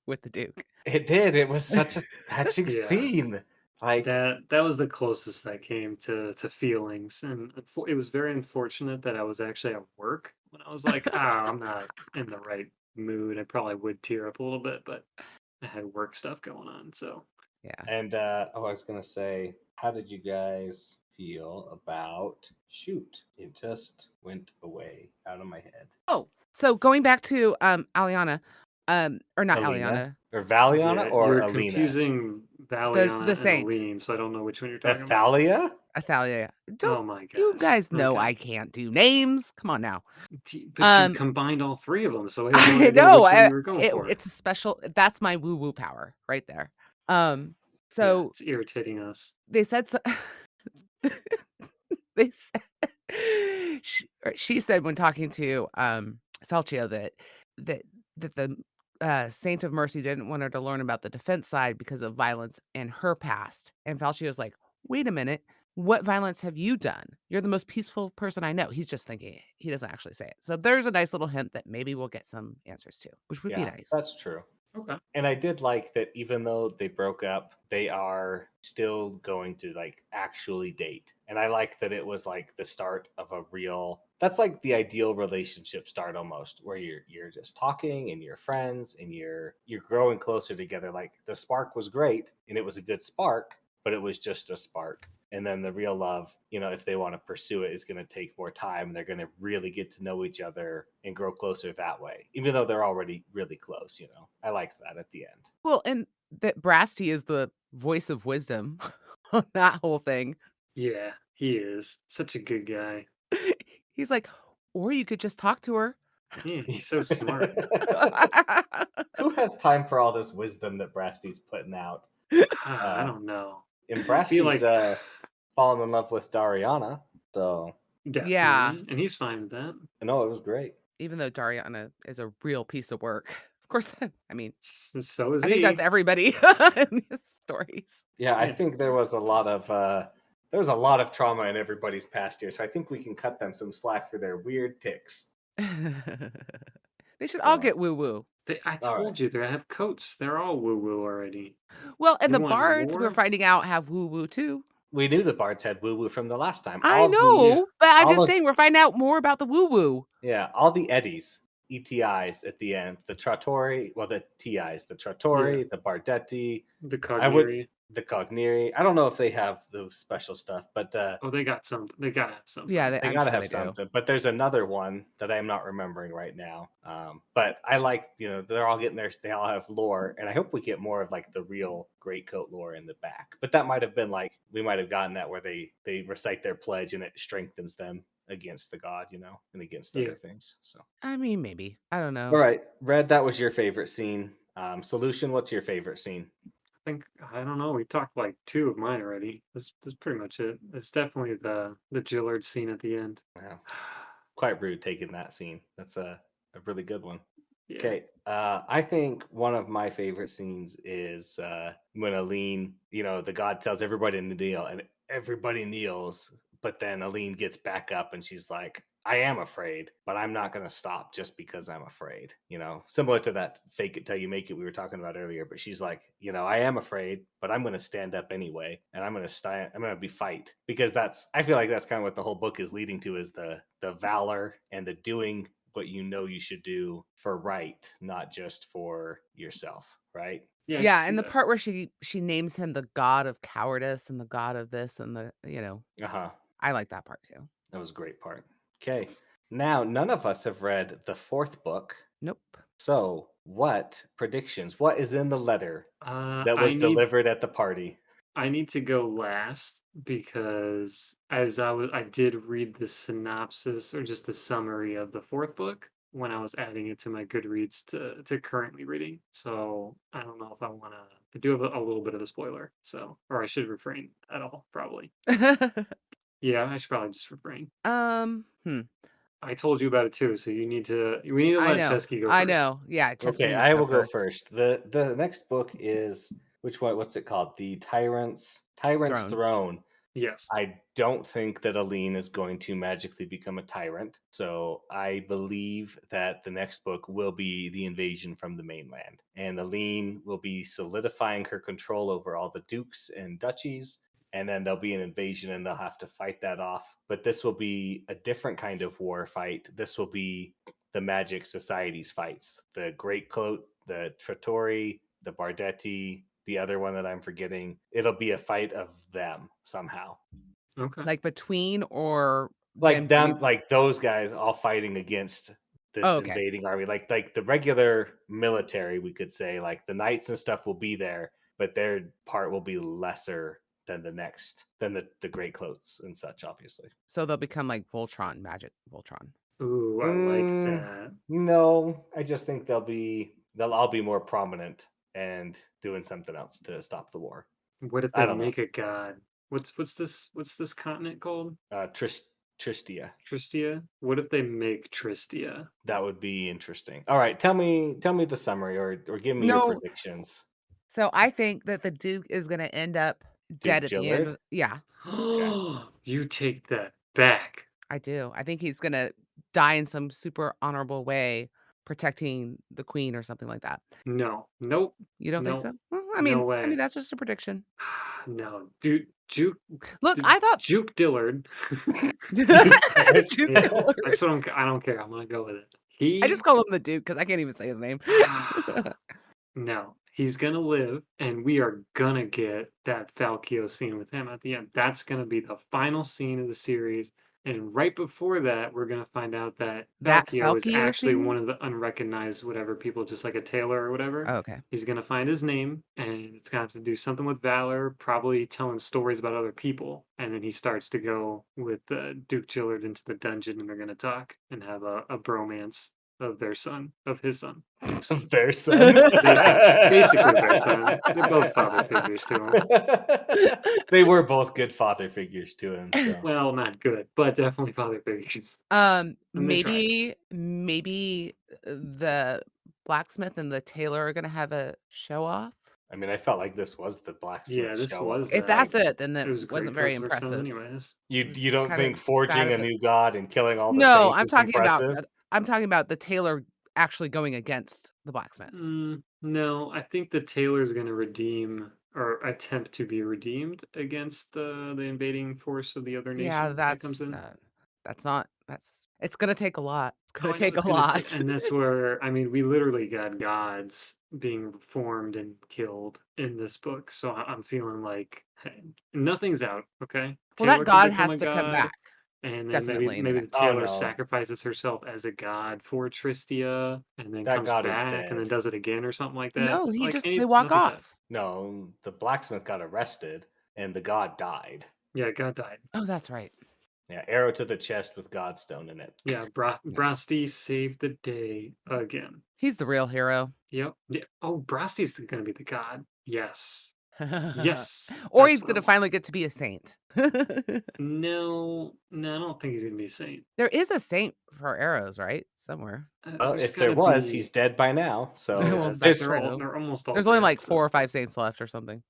[SPEAKER 3] with the Duke.
[SPEAKER 1] It did. It was such a touching
[SPEAKER 2] Yeah.
[SPEAKER 1] scene. Like,
[SPEAKER 2] That was the closest I came to feelings, and it was very unfortunate that I was actually at work when I was like, "Ah, I'm not in the right mood." I probably would tear up a little bit, but I had work stuff going on, so
[SPEAKER 3] Yeah.
[SPEAKER 1] and I was gonna say, how did you guys feel about shoot? It just went away out of my head.
[SPEAKER 3] Oh, so going back to Aliana, or not
[SPEAKER 1] Alina
[SPEAKER 3] Aliana,
[SPEAKER 1] or Valiana
[SPEAKER 2] yeah,
[SPEAKER 1] or
[SPEAKER 2] you're
[SPEAKER 1] Alina?
[SPEAKER 2] confusing
[SPEAKER 3] the
[SPEAKER 2] Valiana and
[SPEAKER 3] saint,
[SPEAKER 2] Aline, so I don't know which one you're talking about.
[SPEAKER 1] Athalia?
[SPEAKER 3] Athalia. Don't
[SPEAKER 2] Oh my
[SPEAKER 3] you
[SPEAKER 2] gosh.
[SPEAKER 3] guys know
[SPEAKER 2] Okay.
[SPEAKER 3] I can't do names? Come on now.
[SPEAKER 2] But you
[SPEAKER 3] Um,
[SPEAKER 2] combined all three of them, so I had no
[SPEAKER 3] I
[SPEAKER 2] idea
[SPEAKER 3] know.
[SPEAKER 2] which one you were going for.
[SPEAKER 3] It's a special. That's my woo woo power right there. Um,
[SPEAKER 2] Yeah,
[SPEAKER 3] so
[SPEAKER 2] it's irritating us.
[SPEAKER 3] they said so, they said she said when talking to Felcio that that the Saint of Mercy didn't want her to learn about the defense side because of violence in her past. And Falcio's like, wait a minute, what violence have you done? You're the most peaceful person I know. He's just thinking it. He doesn't actually say it. So there's a nice little hint that maybe we'll get some answers to, which would be
[SPEAKER 1] Yeah,
[SPEAKER 3] nice.
[SPEAKER 1] that's true.
[SPEAKER 2] Okay.
[SPEAKER 1] And I did like that even though they broke up, they are still going to like actually date. And I like that it was like the start of a real that's like the ideal relationship start almost, where you're just talking and you're friends and you're growing closer together. Like the spark was great and it was a good spark, but it was just a spark. And then the real love, if they want to pursue it, is going to take more time and they're going to really get to know each other and grow closer that way, even though they're already really close. I liked that at the end.
[SPEAKER 3] Well, and that Brasty is the voice of wisdom on that whole thing.
[SPEAKER 2] Yeah, he is such a good guy.
[SPEAKER 3] He's like, or you could just talk to her.
[SPEAKER 2] Yeah, he's so smart.
[SPEAKER 1] Who has time for all this wisdom that Brasty's putting out?
[SPEAKER 2] I don't know.
[SPEAKER 1] And
[SPEAKER 2] I feel
[SPEAKER 1] Brasty's
[SPEAKER 2] like
[SPEAKER 1] fallen in love with Dariana, so
[SPEAKER 3] Yeah,
[SPEAKER 2] definitely, and he's fine with that.
[SPEAKER 1] no, it was great.
[SPEAKER 3] even though Dariana is a real piece of work. Of course, I mean,
[SPEAKER 2] So is
[SPEAKER 3] I think that's
[SPEAKER 2] he.
[SPEAKER 3] everybody in these stories.
[SPEAKER 1] Yeah, I
[SPEAKER 2] Yeah.
[SPEAKER 1] think there was a lot of trauma in everybody's past year, so I think we can cut them some slack for their weird ticks.
[SPEAKER 3] They should all
[SPEAKER 1] So,
[SPEAKER 3] get woo woo.
[SPEAKER 2] I
[SPEAKER 1] all right.
[SPEAKER 2] told you they have coats. They're all woo woo already.
[SPEAKER 3] Well, and
[SPEAKER 2] You
[SPEAKER 3] the
[SPEAKER 2] want
[SPEAKER 3] bards we're
[SPEAKER 2] more?
[SPEAKER 3] finding out have woo woo too.
[SPEAKER 1] We knew the bards had woo woo from the last time.
[SPEAKER 3] I
[SPEAKER 2] Yeah.
[SPEAKER 3] know, but I'm
[SPEAKER 1] all
[SPEAKER 3] just
[SPEAKER 1] the
[SPEAKER 3] saying we're finding out more about the woo woo.
[SPEAKER 1] all the Eddies, ETIs at the end, the Trattori, well, the TIs, the
[SPEAKER 2] Yeah.
[SPEAKER 1] Trattori, the Bardetti,
[SPEAKER 2] The
[SPEAKER 1] I would
[SPEAKER 2] Cogneri.
[SPEAKER 1] the Cogniri. I don't know if they have those special stuff, but
[SPEAKER 2] Oh, they got some. They gotta have
[SPEAKER 3] Yeah,
[SPEAKER 2] something.
[SPEAKER 1] they
[SPEAKER 3] I'm
[SPEAKER 1] gotta
[SPEAKER 3] sure
[SPEAKER 1] have
[SPEAKER 3] they do.
[SPEAKER 1] something. But there's another one that I'm not remembering right now. But I like, they're all getting they all have lore, and I hope we get more of like the real Greatcoat lore in the back. But that might have been like we might have gotten that where they recite their pledge and it strengthens them against the god, and against
[SPEAKER 2] Yeah.
[SPEAKER 1] other things. So
[SPEAKER 3] I mean, maybe. I don't
[SPEAKER 1] all
[SPEAKER 3] know.
[SPEAKER 1] right, Red, that was your favorite scene. Solution, what's your favorite scene?
[SPEAKER 2] I don't know. We talked like two of mine already. That's pretty much it. It's definitely the Gillard scene at the end.
[SPEAKER 1] Wow, quite rude taking that scene. That's a really good one.
[SPEAKER 2] Yeah.
[SPEAKER 1] Okay. I think one of my favorite scenes is when Aline, the god tells everybody to kneel and everybody kneels, but then Aline gets back up and she's like, I am afraid, but I'm not going to stop just because I'm afraid. Similar to that fake it till you make it we were talking about earlier. But she's like, I am afraid, but I'm going to stand up anyway. And I'm going to stand, I'm going to be fight because I feel like that's kind of what the whole book is leading to is the valor and the doing what you should do for right, not just for yourself, right?
[SPEAKER 2] Yeah, I can
[SPEAKER 3] Yeah,
[SPEAKER 2] see
[SPEAKER 3] and the
[SPEAKER 2] that.
[SPEAKER 3] part where she names him the god of cowardice and the god of this and
[SPEAKER 1] Uh-huh.
[SPEAKER 3] I like that part too.
[SPEAKER 1] That was a great part. Okay. Now, none of us have read the fourth book.
[SPEAKER 3] Nope.
[SPEAKER 1] So, what predictions? What is in the letter that
[SPEAKER 2] I
[SPEAKER 1] was
[SPEAKER 2] need
[SPEAKER 1] delivered at the party?
[SPEAKER 2] I need to go last because I did read the synopsis or just the summary of the fourth book when I was adding it to my Goodreads to currently reading. So I don't know if I want to. I do have a little bit of a spoiler, or I should refrain at all, probably. Yeah, I should probably just refrain.
[SPEAKER 3] Hmm.
[SPEAKER 2] I told you about it too, so we need to
[SPEAKER 3] I
[SPEAKER 2] let
[SPEAKER 3] know.
[SPEAKER 2] Chesky go
[SPEAKER 3] I
[SPEAKER 2] first.
[SPEAKER 3] know. Yeah, Chesky
[SPEAKER 1] Okay,
[SPEAKER 3] needs to
[SPEAKER 1] I
[SPEAKER 3] go
[SPEAKER 1] will go
[SPEAKER 3] first.
[SPEAKER 1] first. The next book is which one? What's it called? The Tyrant's
[SPEAKER 3] Throne.
[SPEAKER 1] Throne.
[SPEAKER 2] Yes.
[SPEAKER 1] I don't think that Aline is going to magically become a tyrant. So I believe that the next book will be the invasion from the mainland. And Aline will be solidifying her control over all the dukes and duchies. And then there'll be an invasion and they'll have to fight that off. But this will be a different kind of war fight. This will be the Magic Society's fights. The Greatcoat, the Trattori, the Bardetti, the other one that I'm forgetting. It'll be a fight of them somehow.
[SPEAKER 2] Okay.
[SPEAKER 3] Like between or
[SPEAKER 1] Like them,
[SPEAKER 3] being-
[SPEAKER 1] like those guys all fighting against this
[SPEAKER 3] Oh, okay.
[SPEAKER 1] invading army. Like the regular military, we could say, like the knights and stuff will be there, but their part will be lesser than the Greatcoats and such, obviously.
[SPEAKER 3] So they'll become like Voltron, magic Voltron.
[SPEAKER 2] Ooh, I like that.
[SPEAKER 1] No, I just think they'll all be more prominent and doing something else to stop the war.
[SPEAKER 2] What if
[SPEAKER 1] I
[SPEAKER 2] they
[SPEAKER 1] don't know.
[SPEAKER 2] make a god? What's this continent called?
[SPEAKER 1] Tristia.
[SPEAKER 2] Tristia? What if they make Tristia?
[SPEAKER 1] That would be interesting. All right, tell me the summary or give me your
[SPEAKER 3] No.
[SPEAKER 1] predictions.
[SPEAKER 3] So I think that the Duke is going to end up dead at the end.
[SPEAKER 1] Gillard?
[SPEAKER 3] Yeah,
[SPEAKER 2] You take that back.
[SPEAKER 3] I do. I think he's going to die in some super honorable way, protecting the queen or something like that.
[SPEAKER 2] No. Nope.
[SPEAKER 3] You don't think
[SPEAKER 2] No.
[SPEAKER 3] so? Well, I
[SPEAKER 2] No
[SPEAKER 3] mean,
[SPEAKER 2] way.
[SPEAKER 3] that's just a prediction.
[SPEAKER 2] No. Dude, Juke
[SPEAKER 3] Look, I thought
[SPEAKER 2] Juke Dillard.
[SPEAKER 3] Duke
[SPEAKER 2] Yeah,
[SPEAKER 3] Dillard.
[SPEAKER 2] that's what I don't care. I'm gonna go with it.
[SPEAKER 3] I just call him the Duke because I can't even say his name.
[SPEAKER 2] No, he's gonna live, and we are gonna get that Falkio scene with him at the end. That's gonna be the final scene of the series. And right before that, we're gonna find out that
[SPEAKER 3] That
[SPEAKER 2] Falkio is
[SPEAKER 3] Falkio
[SPEAKER 2] actually
[SPEAKER 3] scene?
[SPEAKER 2] one of the unrecognized whatever people, just like a tailor or whatever.
[SPEAKER 3] Oh, okay.
[SPEAKER 2] He's gonna find his name, and it's gonna have to do something with valor, probably telling stories about other people. And then he starts to go with Duke Gillard into the dungeon, and they're gonna talk and have a bromance of his son.
[SPEAKER 1] Of their son.
[SPEAKER 2] Basically their son. They're both father figures to him.
[SPEAKER 1] They were both good father figures to him. So.
[SPEAKER 2] Well, not good, but definitely father figures. And they tried.
[SPEAKER 3] Maybe the blacksmith and the tailor are gonna have a show off.
[SPEAKER 1] I mean, I felt like this was the blacksmith
[SPEAKER 2] Yeah, this
[SPEAKER 1] show.
[SPEAKER 2] was
[SPEAKER 3] If
[SPEAKER 2] that.
[SPEAKER 3] that's it, then that
[SPEAKER 2] It was
[SPEAKER 3] wasn't
[SPEAKER 2] great
[SPEAKER 3] very
[SPEAKER 2] Coats versus them
[SPEAKER 3] impressive.
[SPEAKER 2] anyways.
[SPEAKER 1] You don't
[SPEAKER 3] kind
[SPEAKER 1] think
[SPEAKER 3] of
[SPEAKER 1] forging
[SPEAKER 3] sad
[SPEAKER 1] a
[SPEAKER 3] of it.
[SPEAKER 1] new god and killing all the
[SPEAKER 3] No,
[SPEAKER 1] saints is impressive?
[SPEAKER 3] I'm talking about the tailor actually going against the blacksmith.
[SPEAKER 2] No, I think the tailor's gonna redeem or attempt to be redeemed against the invading force of the other nation
[SPEAKER 3] Yeah,
[SPEAKER 2] that comes in.
[SPEAKER 3] It's gonna take a lot. It's
[SPEAKER 2] Oh,
[SPEAKER 3] gonna
[SPEAKER 2] I know
[SPEAKER 3] take
[SPEAKER 2] it's
[SPEAKER 3] a
[SPEAKER 2] gonna
[SPEAKER 3] lot.
[SPEAKER 2] and that's where I mean, we literally got gods being formed and killed in this book. So I'm feeling like hey, nothing's out. Okay,
[SPEAKER 3] Well, that
[SPEAKER 2] Taylor
[SPEAKER 3] god
[SPEAKER 2] can become
[SPEAKER 3] has
[SPEAKER 2] a
[SPEAKER 3] to come
[SPEAKER 2] god,
[SPEAKER 3] back.
[SPEAKER 2] and then
[SPEAKER 3] Definitely in the
[SPEAKER 2] maybe the
[SPEAKER 3] next.
[SPEAKER 1] Oh,
[SPEAKER 2] Taylor
[SPEAKER 1] no.
[SPEAKER 2] sacrifices herself as a god for Tristia, and then
[SPEAKER 1] That
[SPEAKER 2] comes
[SPEAKER 1] god is
[SPEAKER 2] back and then
[SPEAKER 1] dead.
[SPEAKER 2] does it again or something like that.
[SPEAKER 3] No,
[SPEAKER 2] Like
[SPEAKER 3] they walk
[SPEAKER 2] nothing's out.
[SPEAKER 3] off.
[SPEAKER 1] No, the blacksmith got arrested and the god died.
[SPEAKER 2] Yeah, God died.
[SPEAKER 3] Oh, that's right.
[SPEAKER 1] Yeah, arrow to the chest with Godstone in it.
[SPEAKER 2] Yeah, Brasti saved the day again.
[SPEAKER 3] He's the real hero.
[SPEAKER 2] Yep. Yeah. Oh, Brasti's gonna be the god. Yes. Yes.
[SPEAKER 3] Or
[SPEAKER 2] That's
[SPEAKER 3] he's
[SPEAKER 2] what I
[SPEAKER 3] gonna
[SPEAKER 2] want.
[SPEAKER 3] finally get to be a saint.
[SPEAKER 2] No, I don't think he's gonna be a saint.
[SPEAKER 3] There is a saint for arrows, right? Somewhere.
[SPEAKER 1] Well,
[SPEAKER 2] There's
[SPEAKER 1] if there
[SPEAKER 2] gotta
[SPEAKER 1] was,
[SPEAKER 2] be-
[SPEAKER 1] he's dead by now. So
[SPEAKER 2] Yeah,
[SPEAKER 3] Well,
[SPEAKER 2] they're,
[SPEAKER 3] that's
[SPEAKER 2] they're
[SPEAKER 3] true.
[SPEAKER 2] almost all
[SPEAKER 3] There's only
[SPEAKER 2] dead,
[SPEAKER 3] like
[SPEAKER 2] so-
[SPEAKER 3] 4 or 5 saints left or something.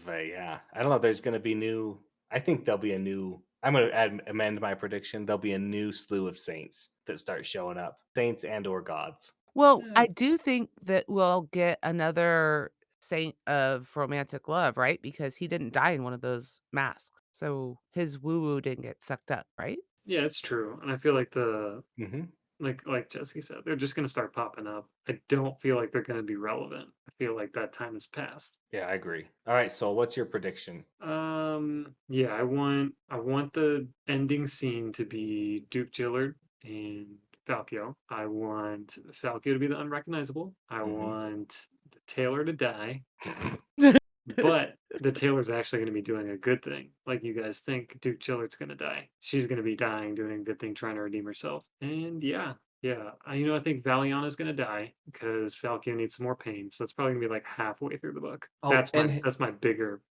[SPEAKER 1] yeah, I don't know. There's going to be new. I think there'll be a new. I'm going to amend my prediction. There'll be a new slew of saints that start showing up, saints and/or gods.
[SPEAKER 3] Well,
[SPEAKER 2] Yeah.
[SPEAKER 3] I do think that we'll get another saint of romantic love, right? Because he didn't die in one of those masks. So his woo-woo didn't get sucked up, right?
[SPEAKER 2] Yeah, it's true, and I feel like
[SPEAKER 1] Mm-hmm.
[SPEAKER 2] like Cesky said, they're just gonna start popping up. I don't feel like they're gonna be relevant. I feel like that time has passed.
[SPEAKER 1] Yeah, I agree. All right, so what's your prediction?
[SPEAKER 2] Yeah, I want the ending scene to be Duke Gillard and Falkio. I want Falkio to be the unrecognizable. I
[SPEAKER 1] Mhm.
[SPEAKER 2] want the Tailor to die. But the Tailor's actually going to be doing a good thing. Like you guys think Duke Gillard's going to die. She's going to be dying, doing a good thing, trying to redeem herself. And yeah. I think Valiana's going to die because Falcon needs some more pain. So it's probably going to be like halfway through the book.
[SPEAKER 1] Oh,
[SPEAKER 2] that's
[SPEAKER 1] and-
[SPEAKER 2] my bigger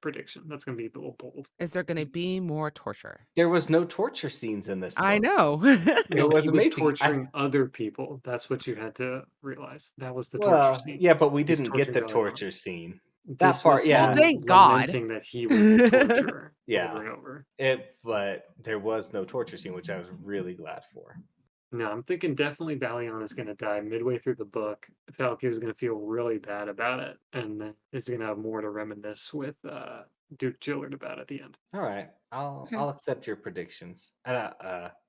[SPEAKER 2] prediction. That's going to be a little bold.
[SPEAKER 3] Is there going to be more torture?
[SPEAKER 1] There was no torture scenes in this.
[SPEAKER 3] I
[SPEAKER 1] book.
[SPEAKER 3] know.
[SPEAKER 2] No,
[SPEAKER 1] was
[SPEAKER 2] he
[SPEAKER 1] amazing.
[SPEAKER 2] was torturing other people. That's what you had to realize. That was the
[SPEAKER 1] Well,
[SPEAKER 2] torture scene.
[SPEAKER 1] yeah, but we
[SPEAKER 2] He's
[SPEAKER 1] didn't get the
[SPEAKER 2] torturing Valiana.
[SPEAKER 1] torture scene. That
[SPEAKER 2] This
[SPEAKER 1] part,
[SPEAKER 2] was
[SPEAKER 1] yeah.
[SPEAKER 3] Well,
[SPEAKER 2] him
[SPEAKER 3] thank God.
[SPEAKER 2] lamenting that he was the torturer
[SPEAKER 1] Yeah.
[SPEAKER 2] over and over.
[SPEAKER 1] But there was no torture scene, which I was really glad for.
[SPEAKER 2] No, I'm thinking definitely Valion is going to die midway through the book. Falky is going to feel really bad about it, and then is going to have more to reminisce with Duke Gillard about at the end.
[SPEAKER 1] All right, I'll
[SPEAKER 3] Okay.
[SPEAKER 1] I'll accept your predictions. And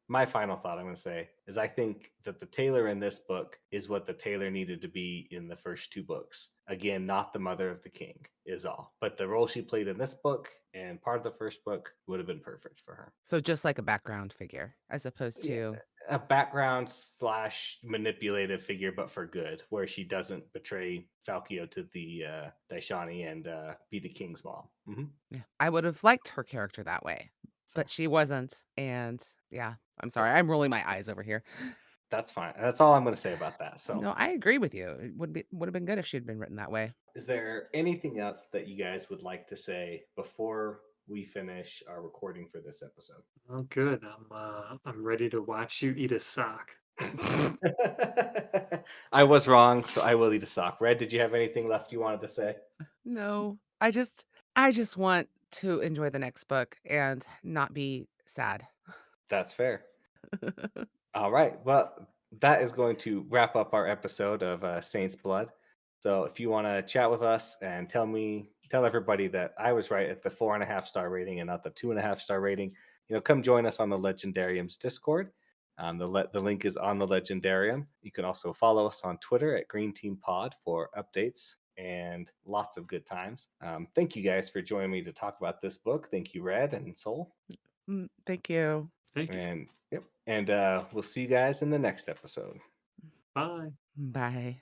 [SPEAKER 1] my final thought I'm going to say is I think that the Taylor in this book is what the Taylor needed to be in the first two books. Again, not the mother of the king is all, but the role she played in this book and part of the first book would have been perfect for her.
[SPEAKER 3] So just like a background figure, as opposed
[SPEAKER 1] Yeah,
[SPEAKER 3] to
[SPEAKER 1] a background / manipulative figure, but for good, where she doesn't betray Falkio to the Daishani and be the king's mom.
[SPEAKER 3] yeah. I would have liked her character that way,
[SPEAKER 1] So
[SPEAKER 3] but she wasn't. And yeah, I'm sorry. I'm rolling my eyes over here.
[SPEAKER 1] that's fine. That's all I'm going to say about that. So,
[SPEAKER 3] No, I agree with you. It would have been good if she had been written that way.
[SPEAKER 1] is there anything else that you guys would like to say before we finish our recording for this episode?
[SPEAKER 2] Oh, good. I'm ready to watch you eat a sock.
[SPEAKER 1] I was wrong, so I will eat a sock. Red, did you have anything left you wanted to say?
[SPEAKER 3] No, I just want to enjoy the next book and not be sad.
[SPEAKER 1] That's fair. All right. Well, that is going to wrap up our episode of Saints Blood. So if you want to chat with us and tell everybody that I was right at the 4.5-star rating and not the 2.5-star rating, come join us on the Legendarium's Discord. The link is on the Legendarium. You can also follow us on Twitter at Green Team Pod for updates and lots of good times. Thank you guys for joining me to talk about this book. Thank you, Red and Soul.
[SPEAKER 3] Thank you.
[SPEAKER 2] Thank you.
[SPEAKER 1] And yep. And we'll see you guys in the next episode.
[SPEAKER 2] Bye.
[SPEAKER 3] Bye.